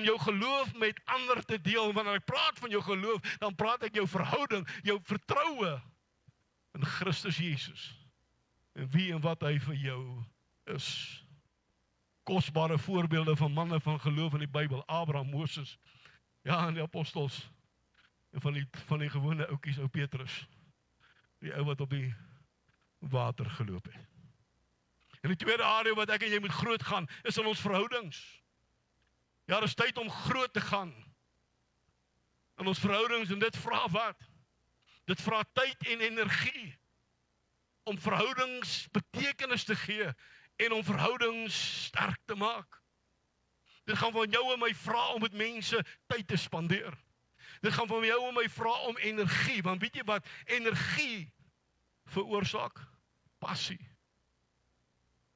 jou geloof met ander te deel. Wanneer ek praat van jou geloof, dan praat ek jou verhouding, jou vertroue in Christus Jesus. En wie en wat hy vir jou is. Kosbare voorbeelde van manne van geloof in die Bybel, Abraham, Moses, ja, en die apostels. En van die gewone oukies, ou Petrus, die ou wat op die water geloop het. En die tweede area wat ek en jy moet groot gaan, is in ons verhoudings. Ja, dis tyd om groot te gaan in ons verhoudings, en dit vra wat? Dit vra tyd en energie om verhoudings betekenis te gee en om verhoudings sterk te maak. Dit gaan van jou en my vra om met mense tyd te spandeer. Dit gaan van jou en my vra om energie, want weet jy wat? Energie veroorsaak passie.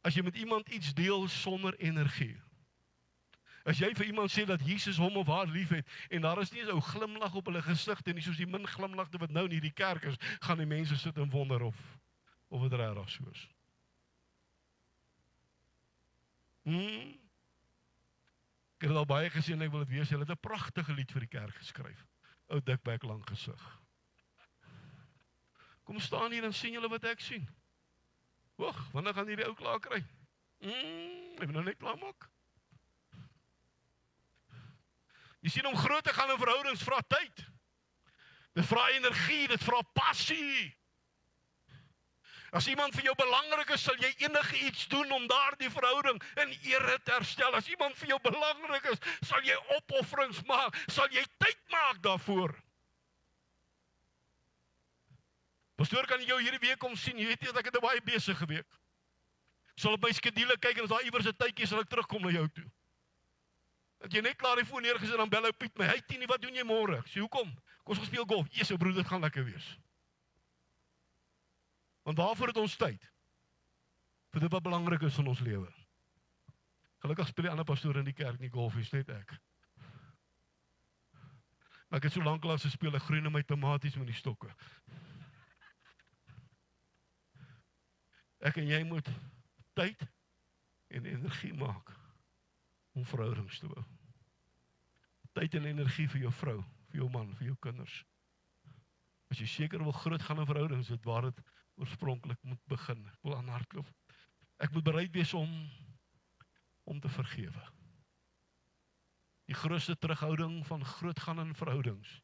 As jy met iemand iets deel sonder energie, as jy vir iemand sê dat Jesus hom of haar lief het, en daar is nie eens ou glimlag op hulle gesigte nie, soos die min glimlagte wat nou in hierdie kerk is, gaan die mense sit en wonder of het regtig so is. Ek het al baie gesien, ek wil het wees, hulle het 'n pragtige lied vir die kerk geskryf. Ou dikbek lang gesig. Kom staan hier en sien julle wat ek sien. Wag, wanneer gaan hierdie ou klaar kry? Ek wil nou net klaar maak. Jy sien, om groot te gaan in verhoudings vra tyd. Dit vra energie, dit vra passie. As iemand vir jou belangrik is, sal jy enige iets doen om daardie verhouding in ere te herstel. As iemand vir jou belangrik is, sal jy opofferings maak, sal jy tyd maak daarvoor. Pastoor, kan jy jou hierdie week kom sien? Jy weet nie dat ek het 'n baie besige week. Sal op my skedule kyk en as daar iewers 'n tydjie sal ek terugkom na jou toe. Dat jy net klaar die foon neergesit en dan bel ou Piet my. Hy Tini, wat doen jy môre? Ek sê, hoekom? Kom ons speel golf. Jesus, broer, dit gaan lekker wees. Want waarvoor het ons tyd? Vir dit wat belangrik is in ons lewe. Gelukkig speel die ander pastoor in die kerk nie golf, is net ek. Maar ek het so lanklaas gespeel, ek groen in my tomaties met die stokke. Ek en jy moet tyd en energie maak om verhoudings te bou. Tyd en energie vir jou vrou, vir jou man, vir jou kinders. As jy seker wil groot gaan in verhoudings, dit waar dit oorspronklik moet begin. Ek wil aanhardloop. Ek moet bereid wees om te vergewe. Die grootste terughouding van groot gaan in verhoudings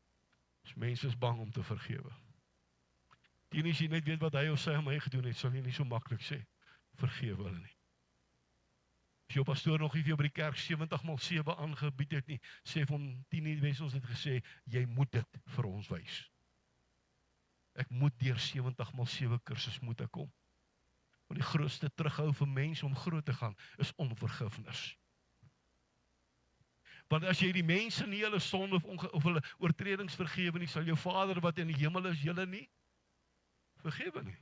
is mense is bang om te vergewe. As jy net weet wat hy of sy aan my gedoen het, sal jy nie so maklik sê, vergewe hulle nie. As jou pastoor nog nie vir jou by die kerk 70x7 aangebied het nie, sê vir hom, 10 wens ons het gesê, jy moet dit vir ons wys. Ek moet deur 70x7 kursus moet ek kom. Want die grootste terughou vir mense om groot te gaan, is onvergifnis. Want as jy die mense nie hulle sonde of hulle oortredings vergewe nie, sal jou Vader wat in die hemel is, julle nie vergewe nie.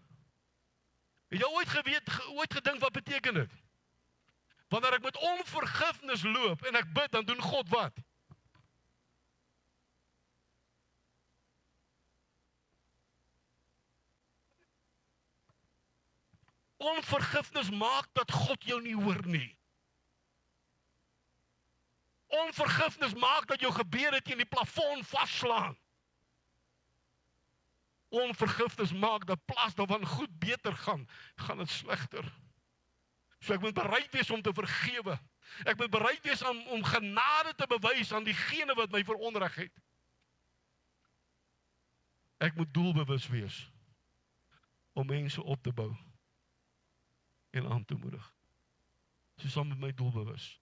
Het jy ooit gedink wat beteken dit? Wanneer ek met onvergifnis loop en ek bid, dan doen God wat? Onvergifnis maak dat God jou nie hoor nie. Onvergifnis maak dat jou gebede teen die plafon vasslaan. Onvergifnis maak dat plaas daarvan goed beter gaan dit slegter. So ek moet bereid wees om te vergewe. Ek moet bereid wees om genade te bewys aan diegene wat my veronreg het. Ek moet doelbewus wees om mense op te bou en aan te moedig. So saam met my doelbewus.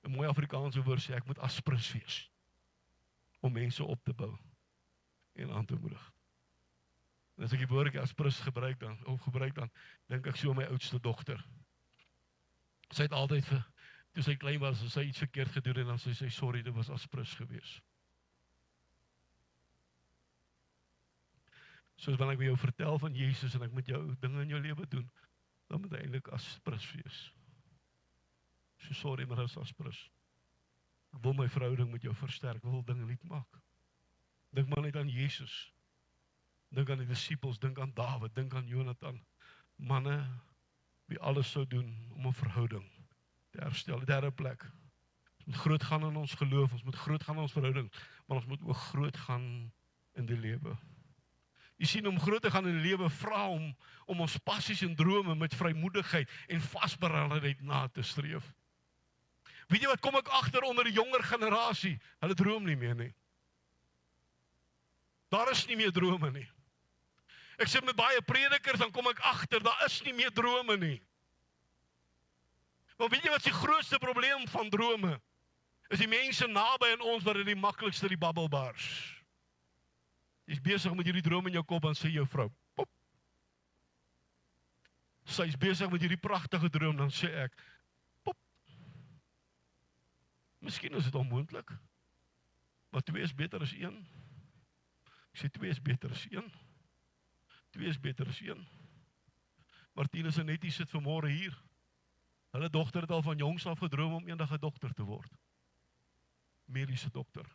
'n mooi Afrikaanse woord sê, ek moet aspres wees om mense op te bou en aan te moedig. En as ek die woordjie aspres gebruik dan dink ek so aan my oudste dogter. Sy het altyd, toe sy klein was, as sy iets verkeerd gedoen en dan sê sy, sorry, dit was aspres gewees. Soos wanneer ek vir jou vertel van Jesus en ek moet jou dinge in jou lewe doen, dan moet eintlik aspres wees. So sorry, maar as aspres. Ek wil my verhouding met jou versterk, ek wil dinge liet maak. Dink maar net aan Jesus. Dink aan die disippels, dink aan Dawid, dink aan Jonathan. Manne, wie alles sou doen om 'n verhouding te herstel. Die derde plek. Ons moet groot gaan in ons geloof, ons moet groot gaan in ons verhouding, maar ons moet ook groot gaan in die lewe. Jy sien, om groot te gaan in die lewe vra om ons passies en drome met vrymoedigheid en vasberadenheid na te streef. Weet jy wat kom ek agter onder die jonger generasie? Hulle droom nie meer nie. Daar is nie meer drome nie. Ek sit met baie predikers, dan kom ek agter, daar is nie meer drome nie. Maar weet jy wat is die grootste probleem van drome? Is die mense naby aan ons wat dit die maklikste die babbel bars. Jy's besig met hierdie droom in jou kop, dan sê jou vrou, pop. Sy's besig met hierdie pragtige droom, dan sê ek, pop. Miskien is dit onmoontlik, maar 2 is beter as 1. Ek sê 2 is beter as 1. 2 is beter as 1. Martinus en Nettie sit vanmôre hier. Hulle dogter het al van jongs af gedroom om eendag 'n dokter te word. Mediese dokter.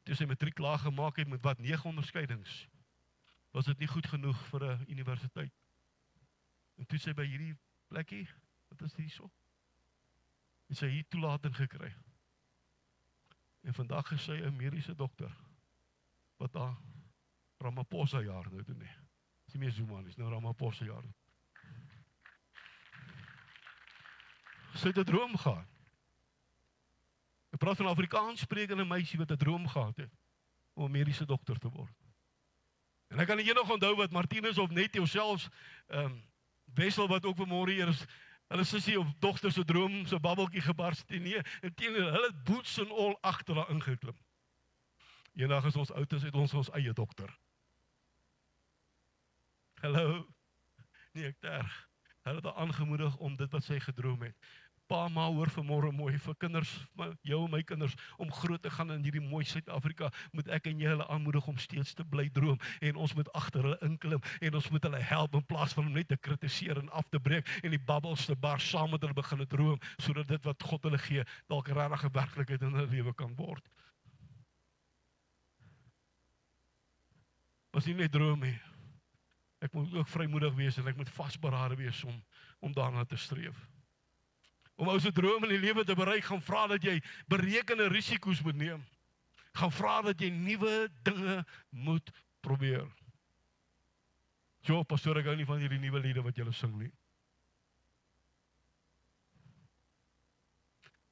Toe sy matriek klaar gemaak het met wat 9 onderskeidings, was dit nie goed genoeg vir 'n universiteit. En toe sy by hierdie plekkie, wat is hierso? Het sy hier toelating gekry. En vandag is sy 'n mediese dokter, wat daar Ramaphosa jaar nou doen nie. Dis nie meer Zuma nie, is nou Ramaphosa jaar. Sy het 'n droom gehad. Ek praat van 'n Afrikaans sprekende meisie wat 'n droom gehad het om 'n mediese dokter te word. En ek kan nie nog onthou wat Martinus of Nettie of selfs Wessel wat ook vanmôre hier is, hulle sussie of dogter se droom, so babbeltjie gebars het nie. En teenoor hulle het boots en al agter daar ingeklim. Eendag as ons oud is, het ons eie dokter. Hallo. Nee, ek terg. Hulle het haar aangemoedig om dit wat sy gedroom het. Pa, ma, hoor vanmôre mooi vir kinders, jou en my kinders, om groot te gaan in hierdie mooi Suid-Afrika, moet ek en jy hulle aanmoedig om steeds te bly droom, en ons moet agter hulle inklim, en ons moet hulle help, in plaas van om net te kritiseer en af te breek, en die babbels te bars, saam met hulle begin te droom, sodat dit wat God hulle gee, dalk regtig 'n werklikheid in hulle lewe kan word. Was nie net droom nie. Ek moet ook vrymoedig wees, en ek moet vasberade wees om daarna te streef. Om ou se droom in die lewe te bereik, gaan vra dat jy berekende risiko's moet neem. Gaan vra dat jy nuwe dinge moet probeer. Jo, pastoor, ek hou nie van hierdie nuwe liede wat julle sing nie.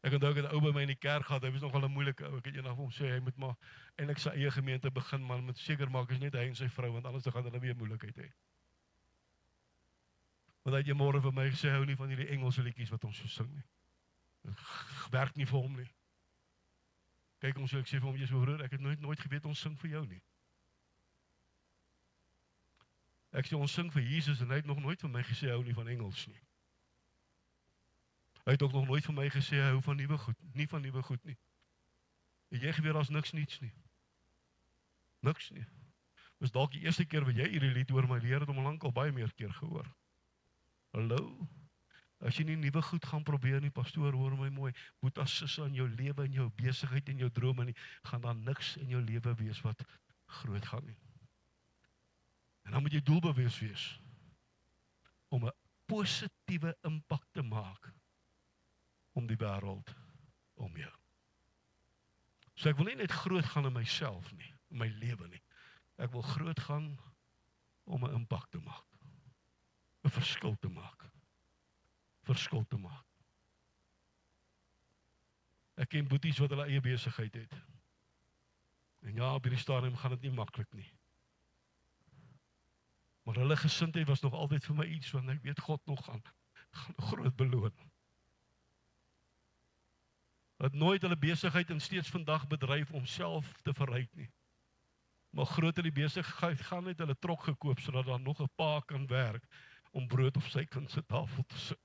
Ek onthou ek het 'n ou by my in die kerk gehad, hy was nogal 'n moeilike ou. Ek het eendag vir hom sê, hy moet maar eintlik sy eie gemeente begin, maar moet seker maak is net hy en sy vrou, want anders gaan hulle weer moeilikheid hê. Want hy het môre vir my gesê, hou nie van hierdie Engelse liedjies wat ons so sing nie. Dit werk nie vir hom nie. Kyk ons, ek sê vir hom, jy broer, ek het nooit geweet ons sing vir jou nie. Ek sê ons sing vir Jesus, en hy het nog nooit vir my gesê, hou nie van Engels nie. Hy het ook nog nooit vir my gesê, hou van nuwe goed, nie van nuwe goed nie. En jy geweet, daar's niks niets nie. Niks nie. Dis dalk die eerste keer wat jy hierdie lied hoor, my leer het hom lankal baie meer keer gehoor. Hallo? As jy nie nuwe goed gaan probeer nie, pastoor, hoor my mooi, moet as aan jou lewe en jou besigheid en jou drome nie, gaan daar niks in jou lewe wees wat groot gaan nie. En dan moet jy doelbewus wees om 'n positiewe impak te maak om die wêreld om jou. So ek wil nie net groot gaan in myself nie, in my lewe nie. Ek wil groot gaan om 'n impak te maak. 'n verskil te maak. Verskil te maak. Ek ken boeties wat hulle eie besigheid het. En ja, op hierdie stadium gaan dit nie maklik nie. Maar hulle gesindheid was nog altyd vir my iets, want ek weet God nog gaan groot beloon. Het nooit hulle besigheid en steeds vandag bedryf om self te verryk nie. Maar groot in die besigheid gaan net hulle trok gekoop, sodat daar nog 'n pa kan werk om brood op sy kind se tafel te sit.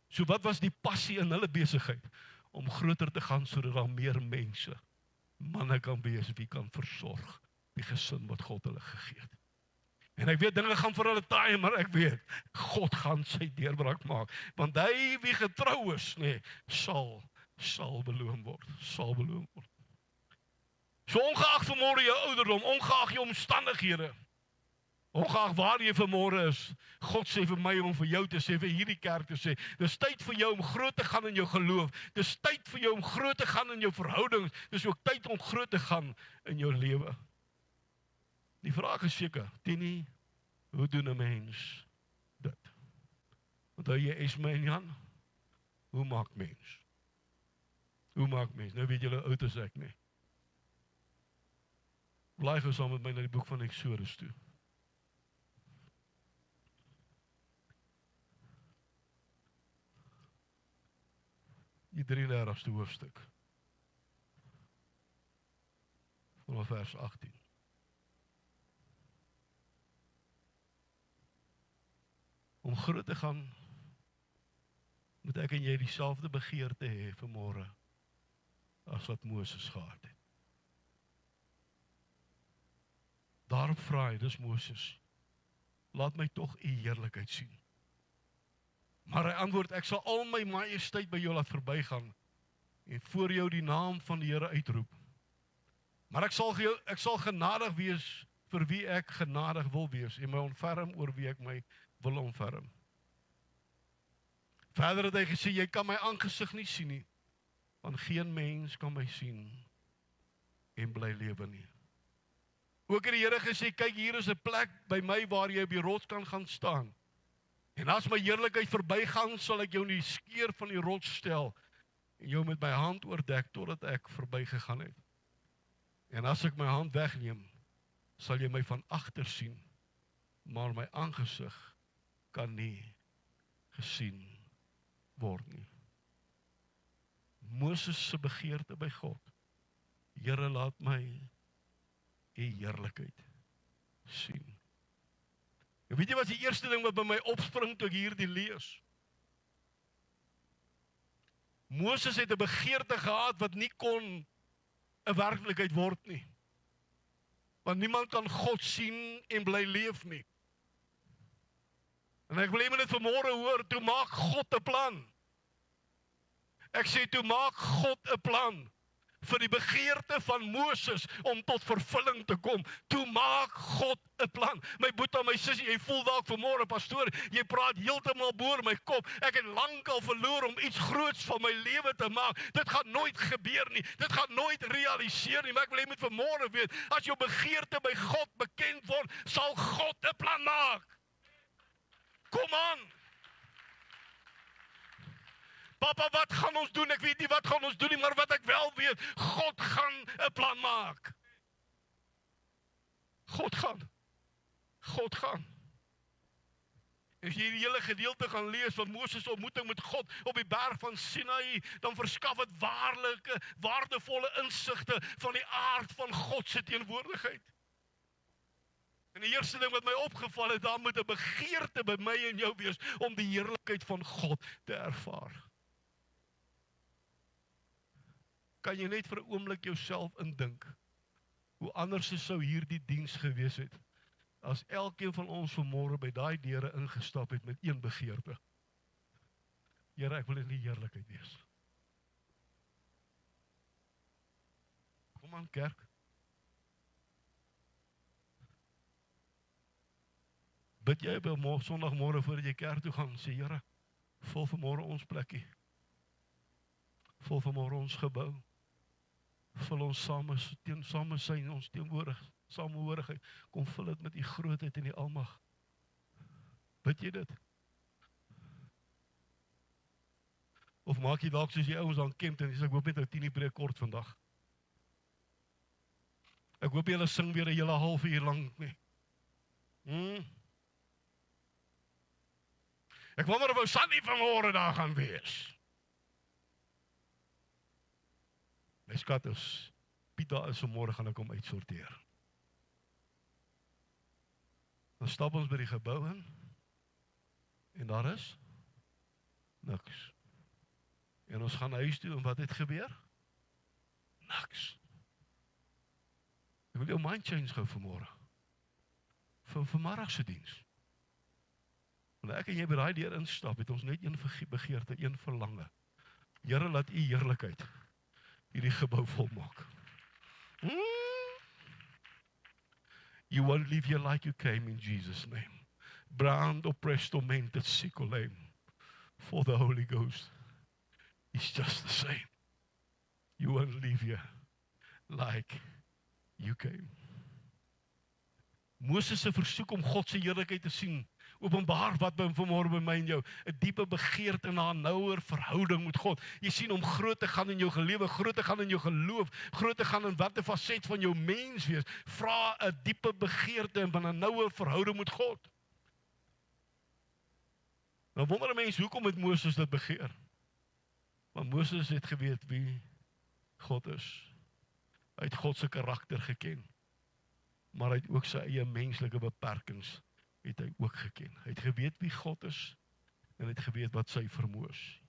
So wat was die passie in hulle besigheid? Om groter te gaan, sodat daar meer mense, manne kan wees, wie kan versorg die gesin wat God hulle gegee het. En ek weet, dinge gaan vir hulle taai, maar ek weet, God gaan sy deurbraak maak, want hy wie getrou is, nee, sal beloon word, sal beloon word. So ongeag vanmôre jou ouderdom, ongeag jou omstandighede, ongeag waar jy vanmôre is, God sê vir my om vir jou te sê, vir hierdie kerk te sê, dis tyd vir jou om groot te gaan in jou geloof, dis tyd vir jou om groot te gaan in jou verhoudings, dis ook tyd om groot te gaan in jou lewe. Die vraag is seker, Tini, hoe doen 'n mens dit? Onthou jy Esme en Jan? Hoe maak mens? Hoe maak mens? Nou weet julle oud as ek nie. Blaai gou saam met my na die boek van Exodus toe. Die 33ste hoofstuk. Vanaf vers 18. Om groot te gaan, moet ek en jy dieselfde begeerte hê vanmôre as wat Moses gehad het. Daarop vra hy, dis Moses, laat my tog u heerlikheid sien. Maar hy antwoord, ek sal al my majesteit by jou laat verbygaan en voor jou die naam van die Here uitroep. Maar ek sal genadig wees vir wie ek genadig wil wees en my ontferm oor wie ek my wil ontferm. Verder het hy gesê, jy kan my aangesig nie sien nie, want geen mens kan my sien en bly lewe nie. Ook het die Here gesê, kyk, hier is 'n plek by my waar jy op die rots kan gaan staan. En as my heerlikheid verbygaan, sal ek jou in die skeur van die rots stel en jou met my hand oordek totdat ek verbygegaan het. En as ek my hand wegneem, sal jy my van agter sien, maar my aangesig kan nie gesien word nie. Moses se begeerte by God, Here, laat my u heerlikheid sien. En weet jy wat die eerste ding wat by my opspring toe ek hierdie lees? Moses het 'n begeerte gehad wat nie kon 'n werklikheid word nie. Want niemand kan God sien en bly leef nie. En ek wil hê moet dit vanmôre hoor, toe maak God 'n plan. Ek sê, toe maak God 'n plan vir die begeerte van Moses om tot vervulling te kom. Toe maak God 'n plan. My boetie, my sussie, jy voel dalk vanmôre, pastoor, jy praat heeltemal boor my kop. Ek het lankal verloor om iets groots van my lewe te maak. Dit gaan nooit gebeur nie. Dit gaan nooit realiseer nie. Maar ek wil hê jy moet vanmôre weet, as jou begeerte by God bekend word, sal God 'n plan maak. Kom aan. Papa, wat gaan ons doen? Ek weet nie wat gaan ons doen nie, maar wat ek wel weet, God gaan 'n plan maak. God gaan. As jy die hele gedeelte gaan lees van Moses se ontmoeting met God op die berg van Sinaï, dan verskaf dit waardevolle insigte van die aard van God se teenwoordigheid. En die eerste ding wat my opgeval het, daar moet 'n begeerte by my en jou wees om die heerlikheid van God te ervaar. Kan jy net vir 'n oomblik jouself indink, hoe anders sou hierdie diens gewees het, as elkeen van ons vanmôre by daai deure ingestap het met een begeerte. Here, ek wil in die heerlikheid wees. Kom aan, kerk. Bid jy op Sondagmôre voordat jy kerk toe gaan, sê Here, vul vanmôre ons plekkie. Vul vanmôre ons gebou. Vul ons same sy ons samehorigheid. Kom vul dit met u grootheid en die almag. Bid jy dit? Of maak jy dalk soos die ouens aan Kempton, ek hoop net ou 10 breek kort vandag. Ek hoop julle sing weer 'n hele halfuur lank nie. Ek wonder of ou Sannie vanmôre daar gaan wees. My skat is, Pieter is vanmôre gaan ek hom uitsorteer. Dan stap ons by die gebou in, en daar is niks. En ons gaan huis toe, en wat het gebeur? Niks. Ek wil jou mind change gou vanmôre. Vir vanmiddag diens. Want ek en jy by daai deur instap, het ons net een begeerte, een verlange. Here, laat u heerlikheid hierdie gebou volmaak. You won't leave here like you came in Jesus' name. Brand oppressed, tormented, sick or lame. For the Holy Ghost is just the same. You won't leave here like you came. Moses se versoek om God se heerlikheid te sien, openbaar wat vanmôre by my en jou, 'n diepe begeerte na 'n nouer verhouding met God. Jy sien om groot te gaan in jou lewe, groot te gaan in jou geloof, groot te gaan in watter faset van jou mens wees, vra 'n diepe begeerte en 'n nouer verhouding met God. Nou wonder 'n mens, hoekom het Moses dit begeer? Want Moses het geweet wie God is. Hy het God se karakter geken. Maar hy het ook sy eie menslike beperkings het hy ook geken. Hy het geweet wie God is en hy het geweet wat sy vermoë is.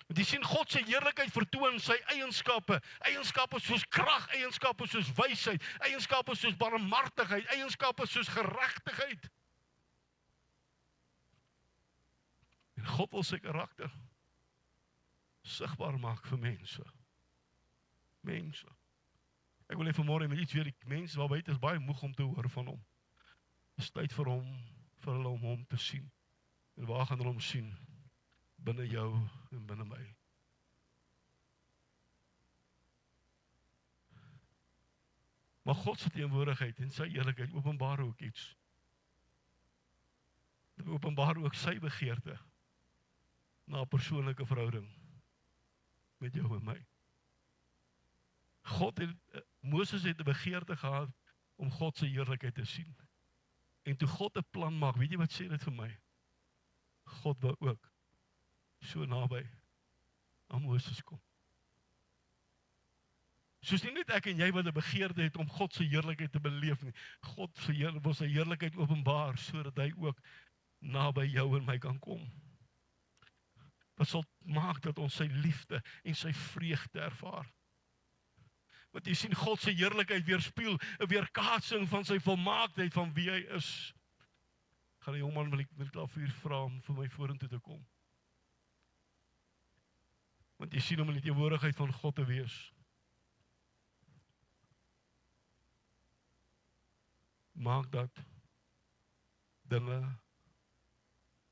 Want jy sien God se heerlikheid vertoon sy eienskappe, eienskappe soos krag, eienskappe soos wysheid, eienskappe soos barmhartigheid, eienskappe soos geregtigheid. En God wil sy karakter sigbaar maak vir mense. Mense. Ek wil net vanmôre met iets weer, die mense waar buite is baie moeg om te hoor van hom. Dit is tyd vir hulle om hom te sien. En waar gaan hulle hom sien? Binne jou en binne my. Maar God se teenwoordigheid en sy eerlikheid openbaar ook iets. Dit openbaar ook sy begeerte na 'n persoonlike verhouding met jou en my. Moses het 'n begeerte gehad om God se heerlikheid te sien. En toe God 'n plan maak, weet jy wat sê dit vir my? God wou ook so naby aan Moses kom. Soos nie net ek en jy wat 'n begeerte het om God se heerlikheid te beleef nie. God wil sy heerlikheid openbaar sodat hy ook naby jou en my kan kom. Wat sal maak dat ons sy liefde en sy vreugde ervaar. Want jy sien God se heerlikheid weerspieël 'n weerkaatsing van sy volmaaktheid van wie hy is. Gaan die jongman wil ek klavier vra om vir my vorentoe te kom. Want jy sien om in die teenwoordigheid van God te wees. Maak dat dinge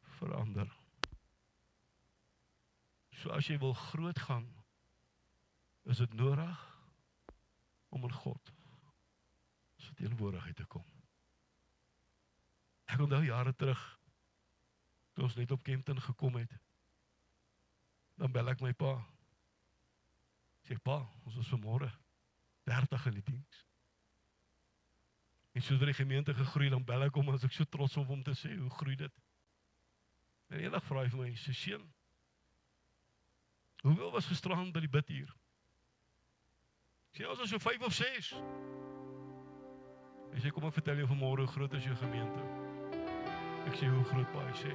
verander. So as jy wil groot gaan, is dit nodig om in God se teenwoordigheid te kom. Ek onthou jare terug, toe ons net op Kempton gekom het, dan bel ek my pa. Sê, pa, ons is vanmôre 30 in die diens. En sodra die gemeente gegroei, dan bel ek hom, as ek so trots op hom te sê, hoe groei dit? En eendag vra hy vir my, sy seun, hoeveel was gisterand by die bidhuur? Ek sê, ons is so 5 of 6. Hy sê, kom ek vertel jou vanmôre hoe groot is jou gemeente. Ek sê, hoe groot pa? Hy sê,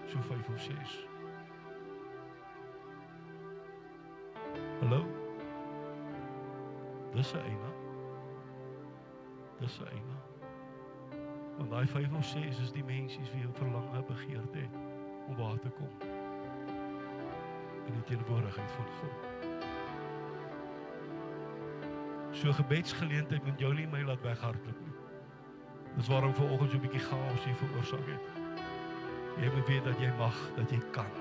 so 5 of 6. Hallo? Dis 'n eina. Dis 'n eina. Want daai 5 of 6 is die mensies wie 'n verlange begeerte het om waar te kom. In die teenwoordigheid van God. So gebedsgeleentheid moet jou nie my laat weghardloop nie. Dis waarom vanoggend so 'n bietjie chaos hier veroorsaak het. Jy moet weet dat jy mag, dat jy kan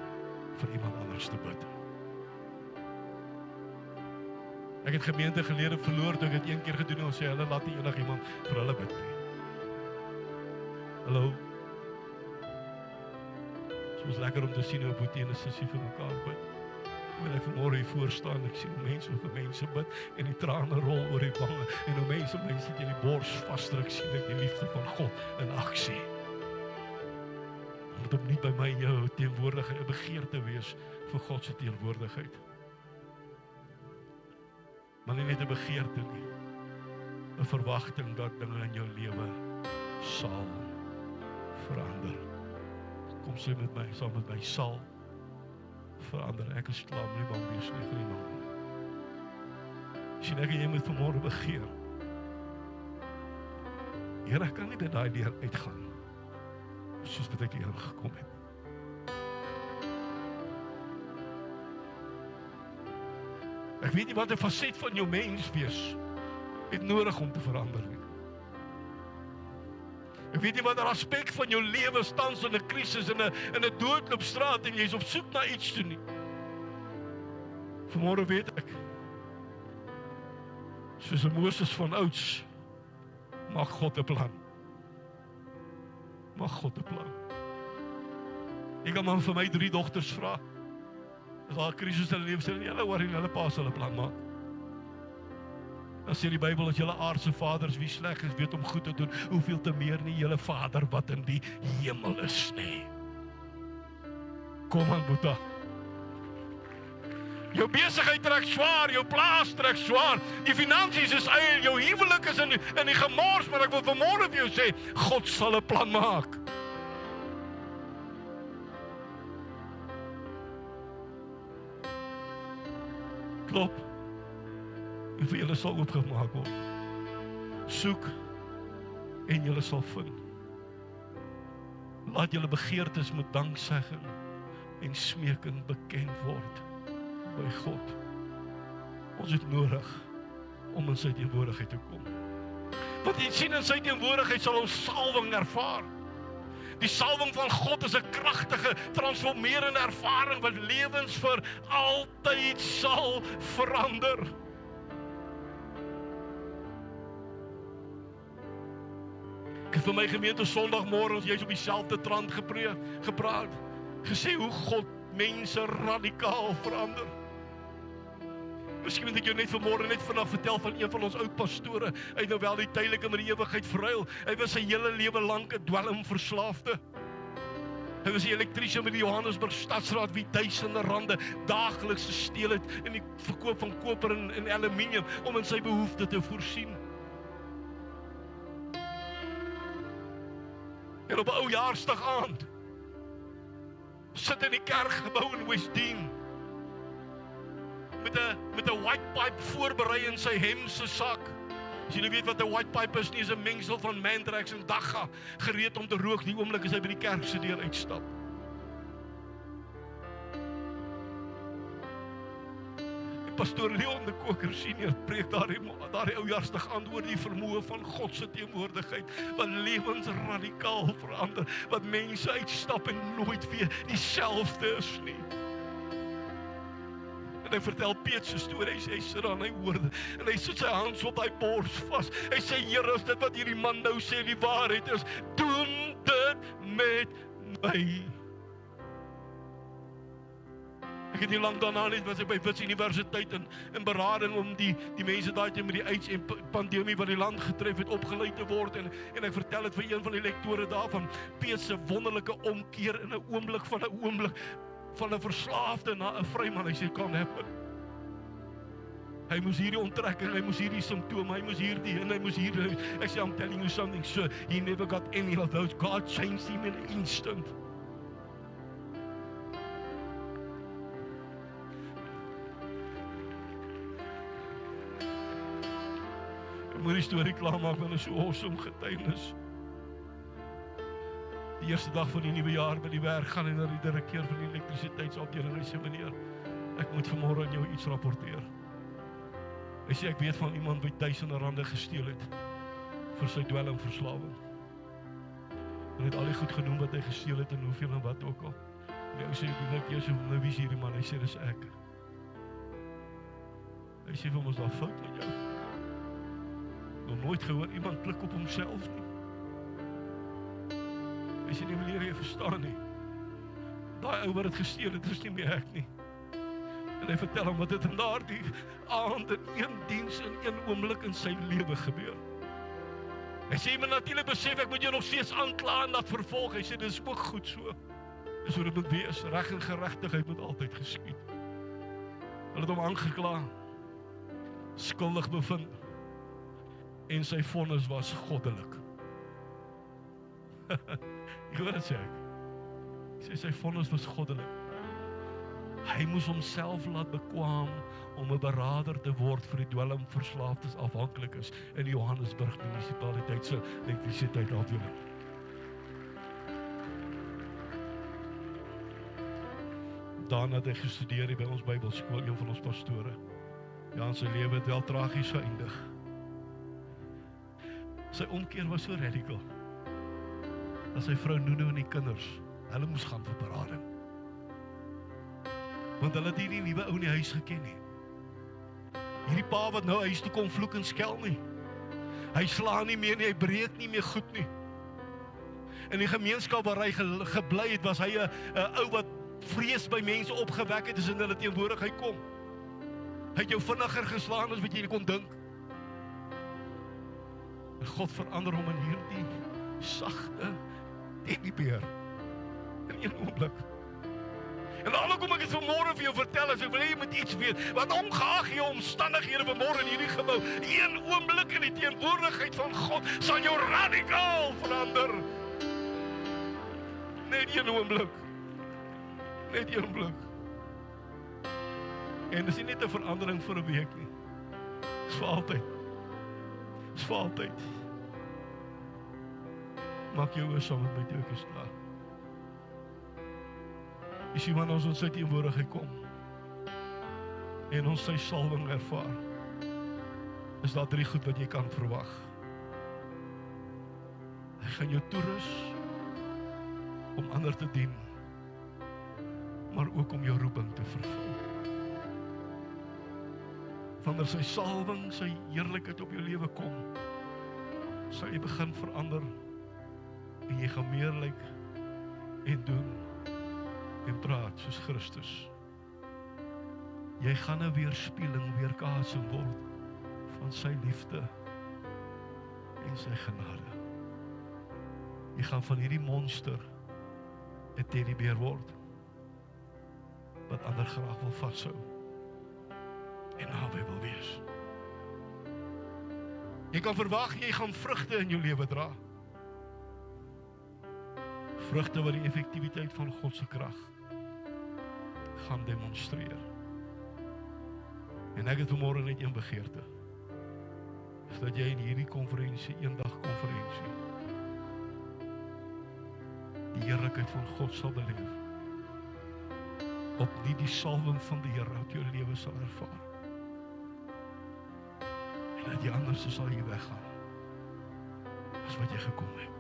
vir iemand anders te bid. Ek het gemeente gelede verloor toe ek dit een keer gedoen en sê hulle laat nie enigiemand vir hulle bid nie. Hallo. Dit was lekker om te sien hoe Boetie en 'n sussie vir mekaar bid. Wanneer ek vanmôre hier voor staan, ek sien hoe mense vir mense bid en die trane rol oor die wange en hoe mense teen die bors vasdruk, sien ek die liefde van God in aksie. Moet op nie by my en jou teenwoordigheid 'n begeerte wees vir God se teenwoordigheid. Maar nie net 'n begeerte nie, 'n verwagting dat dinge in jou lewe sal verander. Kom sê met my, saam met my, sal verander. Ek is klaar, nie bang wees nie vir die naam. Sien ek en jy moet vanmôre begeer. Here, ek kan nie by daai deur uitgaan soos wat ek hier ingekom het. Ek weet nie wat 'n faset van jou mens wees het nodig om te verander nie. Ek weet nie wat 'n aspek van jou lewe tans in 'n krisis, in 'n doodloopstraat en jy is op soek na iets toe nie. Vanmôre weet ek, soos 'n Moses van ouds, maak God 'n plan. maar God 'n plan. Jy kan maar vir my 3 dogters vra. As daar 'n krisis in hulle lewe sê, hulle worry, hulle pa sal 'n plan maak. Dan sê die Bybel, as julle aardse vaders wie sleg is, weet om goed te doen, hoeveel te meer nie julle Vader wat in die hemel is nie. Kom aan, Boeta. Jou besigheid trek swaar, jou plaas trek swaar, die finansies is eil, jou huwelik is in die gemors, maar ek wil vanmôre vir jou sê, God sal 'n plan maak. Klop, en vir julle sal oopgemaak word. Soek, en julle sal vind. Laat julle begeertes met danksegging en smeking bekend word by God. Ons het nodig om in sy teenwoordigheid te kom. Wat jy sien in sy teenwoordigheid sal ons salwing ervaar. Die salwing van God is 'n kragtige, transformerende ervaring wat lewens vir altyd sal verander. Ek het vir my gemeente Sondagmôre, ons jy's op dieselfde trant gepraat, gesê hoe God mense radikaal verander. Miskien moet ek jou net vanmôre net vanaf vertel van een van ons oud pastore, hy het nou wel die tydelike met die ewigheid verruil. Hy was sy hele lewe lank 'n dwelmverslaafde. Hy was die elektriesien met die Johannesburg Stadsraad wie duisende rande daagliks gesteel het in die verkoop van koper en aluminium om in sy behoefte te voorsien. En op 'n oujaarsdag aand sit in die kerkgebou in Westdene met 'n white pipe voorberei in sy hem se sak. As julle weet wat 'n white pipe is, nie is 'n mengsel van Mandrax en Dagga, gereed om te rook die oomblik as hy by die kerk se deur uitstap. Pastoor Leon de Koker senior preek daardie oujaarsdag aan oor die vermoë van God se teenwoordigheid wat lewens radikaal verander, wat mense uitstap en nooit weer dieselfde is nie. En hy vertel Piet se storie, hy sit daar en hy hoorde, en hy sit sy hand op hy bors vas. Hy sê, Here, as dit wat hierdie man nou sê die waarheid is, doen dit met my. Ek het nie lang daarna net, was ek by Wits Universiteit in berading om die mense daai tyd met die AIDS en pandemie wat die land getref het opgeleid te word en ek vertel het vir een van die lektore daarvan Piet se wonderlike omkeer in 'n oomblik van 'n verslaafde na 'n vryman. Hy sê, kan happen. Hy moes hierdie onttrekking, hy moes hierdie simptome, hy moes hierdie en hy moes hierdie. Ek sê, I'm telling you something, sir, he never got any of those. God changed him in an instant. Ek moet die storie klaarmaak, want dit is so awesome getuienis. Die eerste dag van die nuwe jaar by die werk gaan hy na die direkteur van die elektrisiteitsafdeling. Hy sê, meneer, ek moet vanmôre aan jou iets rapporteer. Hy sê, ek weet van iemand wat duisende rande gesteel het vir sy dwelmverslawing. En het al die goed genoem wat hy gesteel het en hoeveel en wat ook al. En die ou sê, nou wie is hierdie man? Hy sê, dis ek. Hy sê, vir ons daar fout met jou. Nog nooit gehoor, iemand klik op homself nie. Hy sê, nie meneer, jy verstaan nie. Daai ou wat het gesteel het, is nie meer ek nie. En hy vertel hom wat het in daardie aand in een diens in een oomblik in sy lewe gebeur. Hy sê, maar natuurlik besef, ek moet jou nog steeds aankla en dat vervolg. Hy sê, dit is ook goed so. Dis hoe dit moet wees, reg en geregtigheid moet altyd geskied. Hulle het hom aangekla, skuldig bevind, en sy vonnis was goddelik. Ek hoor dit sê ek. Ek sê, sy vonnis was goddelik. Hy moes homself laat bekwaam om 'n beraader te word vir die dwelmverslaafdes afhanklikes in die Johannesburg munisipaliteit se elektrisiteitsafdeling. Daarna het hy gestudeer by ons Bybelskool, een van ons pastore. Ja, en sy lewe het wel tragies geëindig. Sy omkeer was so radical, dat sy vrou Nuno en die kinders, hulle moes gaan vir berading. Want hulle het hierdie nuwe ou in die huis geken nie. Hierdie pa wat nou huis toe kom vloek en skel nie. Hy slaan nie meer nie, hy breek nie meer goed nie. In die gemeenskap waar hy gebly het, was hy 'n ou wat vrees by mense opgewek het as in hulle teenwoordigheid kom. Hy het jou vinniger geslaan as wat jy kon dink. En God verander hom in hierdie sagte teddybeer in een oomblik. En daarom kom ek dit vanmôre vir jou vertel, as ek wil hê jy moet iets weet, want ongeag jou omstandighede vanmôre in hierdie gebou, een oomblik in die teenwoordigheid van God sal jou radikaal verander. Net een oomblik. Net een oomblik. En dis nie net 'n verandering vir 'n week nie. Dis vir altyd. Dis vir altyd. Maak jou oë saam met my toe, ek is klaar. Jy sien, wanneer ons in sy teenwoordigheid kom en ons sy salwing ervaar, is daar 3 goed wat jy kan verwag. Hy gaan jou toerus om ander te dien, maar ook om jou roeping te vervul. Wanneer sy salwing, sy heerlikheid op jou lewe kom, sal jy begin verander en jy gaan meer lyk en doen en praat soos Christus. Jy gaan 'n weerspieëling, weerkaatsing word van sy liefde en sy genade. Jy gaan van hierdie monster 'n teddybeer word wat ander graag wil vashou en naby wil wees. Jy kan verwag jy gaan vrugte in jou lewe dra. Vrugte wat die effektiwiteit van God se krag gaan demonstreer. En ek het vanmôre net een begeerte, is dat jy in hierdie konferensie, eendag konferensie, die heerlikheid van God sal beleef, opnuut die salwing van die Here op jou lewe sal ervaar, en dat jy anders sal hier weggaan as wat jy gekom het.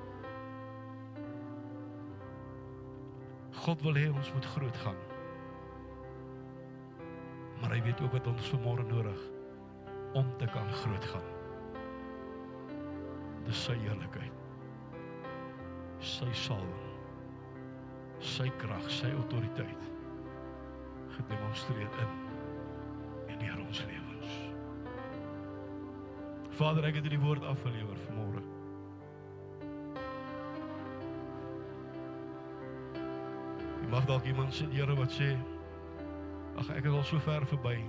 God wil hê ons moet groot gaan, maar hy weet ook wat ons vanmôre nodig om te kan groot gaan. Dis sy heerlikheid, sy salwing, sy krag, sy autoriteit gedemonstreer in en deur ons lewens. Vader, ek het die woord afgelewer vanmôre. Jy mag dalk iemand sê, Here, wat sê, ag, ek is al so ver verby.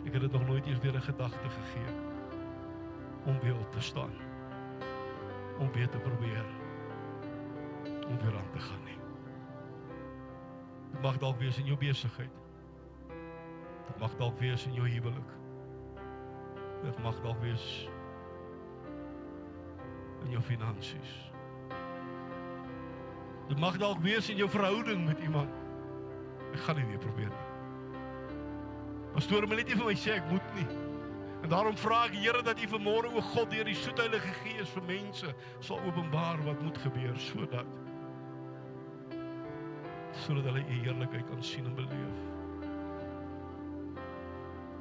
Ek het dit nog nooit eens weer 'n gedagte gegee om weer op te staan, om weer te probeer, om weer aan te gaan nie. Dit mag dalk wees in jou besigheid. Dit mag dalk wees in jou huwelik. Dit mag dalk wees in jou finansies. Dit mag dalk wees in jou verhouding met iemand. Ek gaan nie weer probeer nie. Pastoor, maar net nie vir my sê, ek moet nie. En daarom vra ek, Here, dat U vanmôre, o God, deur die soet Heilige Gees vir mense sal openbaar wat moet gebeur, sodat hulle U heerlikheid kan sien en beleef.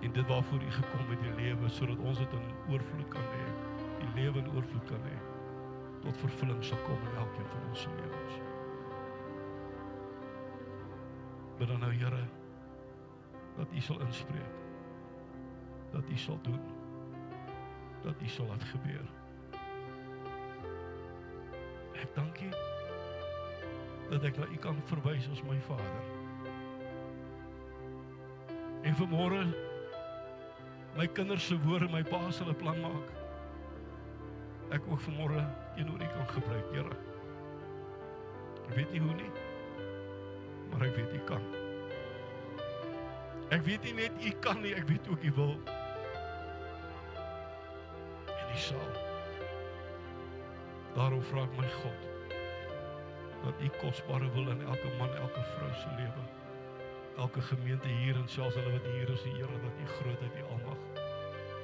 En dit waarvoor U gekom het, die lewe, sodat ons dit in oorvloed kan hê, die lewe in oorvloed kan hê, tot vervulling sal kom in elkeen van ons lewens. Bid dan nou, Here, dat U sal inspreek, dat U sal doen, dat U sal laat gebeur. Ek dank U dat ek na U kan verwys as my Vader. En vanmôre my kinders se woorde, my pa se hulle plan maak, ek ook vanmôre teenoor U kan gebruik, Here. Ek weet nie hoe nie, maar ek weet U kan. Ek weet nie net U kan nie, ek weet ook U wil. En U sal. Daarom vra ek my God, dat U kosbare wil in elke man, elke vrou se lewe, elke gemeente hier en selfs hulle wat hier is, die Here, dat U grootheid, U almag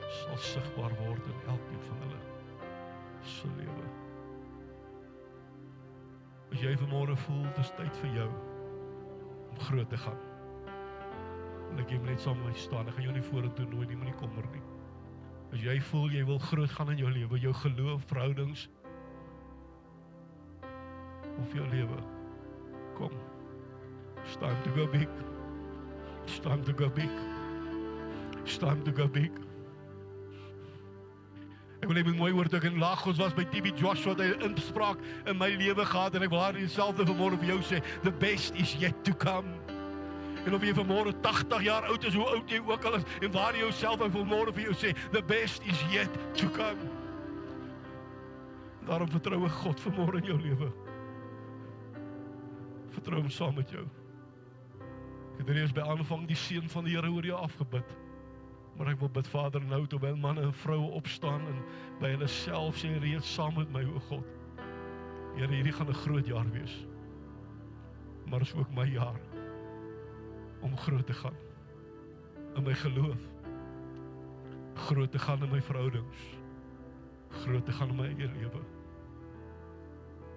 sal sigbaar word in elkeen van hulle se lewe. As jy vanmôre voel, dit is tyd vir jou om groot te gaan, wil ek jy net saam met my staan. Ek gaan jou nie vorentoe nooi nie, moenie kommer nie. As jy voel jy wil groot gaan in jou lewe, jou geloof, verhoudings, of jou lewe. Kom. It's time to go big. It's time to go big. It's time to go big. Ek wil net mooi hoor, toe ek in Lagos was by TB Joshua, het hy 'n inspraak in my lewe gehad, en ek wil haar dieselfde vanmôre vir jou sê, the best is yet to come. En of jy vanmôre 80 jaar oud is, hoe oud jy ook al is, en waar jy jouself en vanmôre vir jou sê, the best is yet to come. Daarom vertrou ek God vanmôre in jou lewe. Vertrou hom saam met jou. Ek het eers by aanvang die seën van die Here oor jou afgebid. Maar ek wil bid, Vader, nou terwyl manne en vroue opstaan en by hulle self sê reeds saam met my, o God. Here, hierdie gaan 'n groot jaar wees. Maar is ook my jaar om groot te gaan in my geloof, groot te gaan in my verhoudings, groot te gaan in my eie lewe.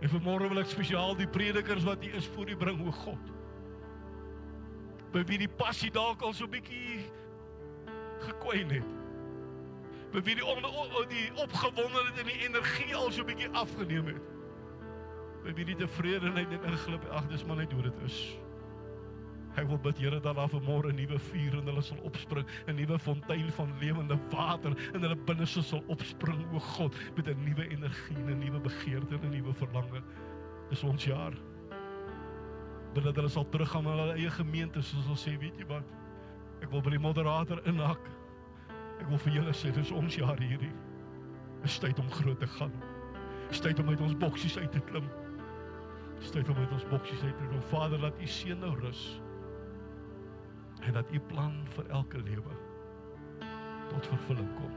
En vanmôre wil ek spesiaal die predikers wat hier is voor U bring, o God. By wie die passie dalk al so 'n bietjie gekwyn het. By wie die opgewondenheid en die energie al so 'n bietjie afgeneem het. By wie die tevredenheid net inglip, ag, dis maar net hoe dit is. Ek wil bid, Here, dat daar vanmôre 'n nuwe vuur in hulle sal opspring, 'n nuwe fontein van lewende water in hulle binneste sal opspring, o God, met 'n nuwe energie, 'n nuwe begeerte en 'n nuwe verlange. Dis ons jaar. Bid dat hulle sal teruggaan na hulle eie gemeentes, en sal sê, weet jy wat, ek wil by die moderator inhak. Ek wil vir julle sê, dis ons jaar hierdie. Dis tyd om groot te gaan. Dis tyd om uit ons boksies uit te klim. Dis tyd om uit ons boksies uit te klim. Vader, laat U seën nou rus. En dat U plan vir elke lewe tot vervulling kom.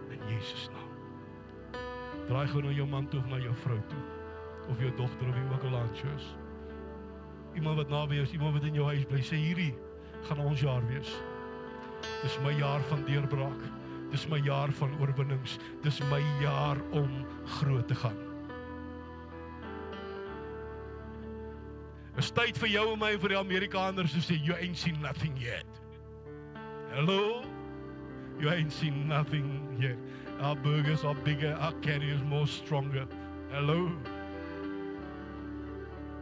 In Jesus naam. Draai gewoon na jou man toe of na jou vrou toe. Of jou dogter of wie ook al aan jou is. Iemand wat naby is, iemand wat in jou huis bly, sê hierdie gaan ons jaar wees. Dis my jaar van deurbraak. Dis my jaar van oorwinnings. Dis my jaar om groot te gaan. Is tyd vir jou en my en vir die Amerikaners te sê, you ain't seen nothing yet. Hello? You ain't seen nothing yet. Our burgers are bigger, our carriers more stronger. Hello?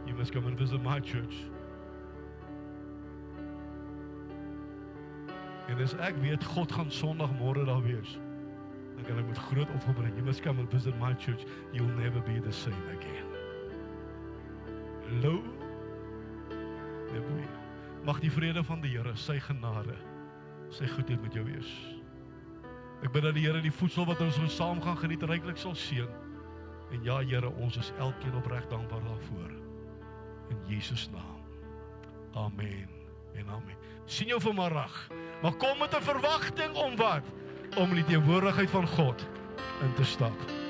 You must come and visit my church. En as ek weet, God gaan Sondagmôre daar wees, dan kan ek met groot opgebring, you must come and visit my church, you'll never be the same again. Hallo? Mag die vrede van die Here, sy genade, sy goedheid met jou wees. Ek bid dat die Here die voedsel wat ons saam gaan geniet, ryklik sal seën. En ja, Here, ons is elkeen opreg dankbaar daarvoor. In Jesus naam. Amen en amen. Sien jou vanmiddag, maar kom met 'n verwagting om wat? Om in die teenwoordigheid van God in te stap.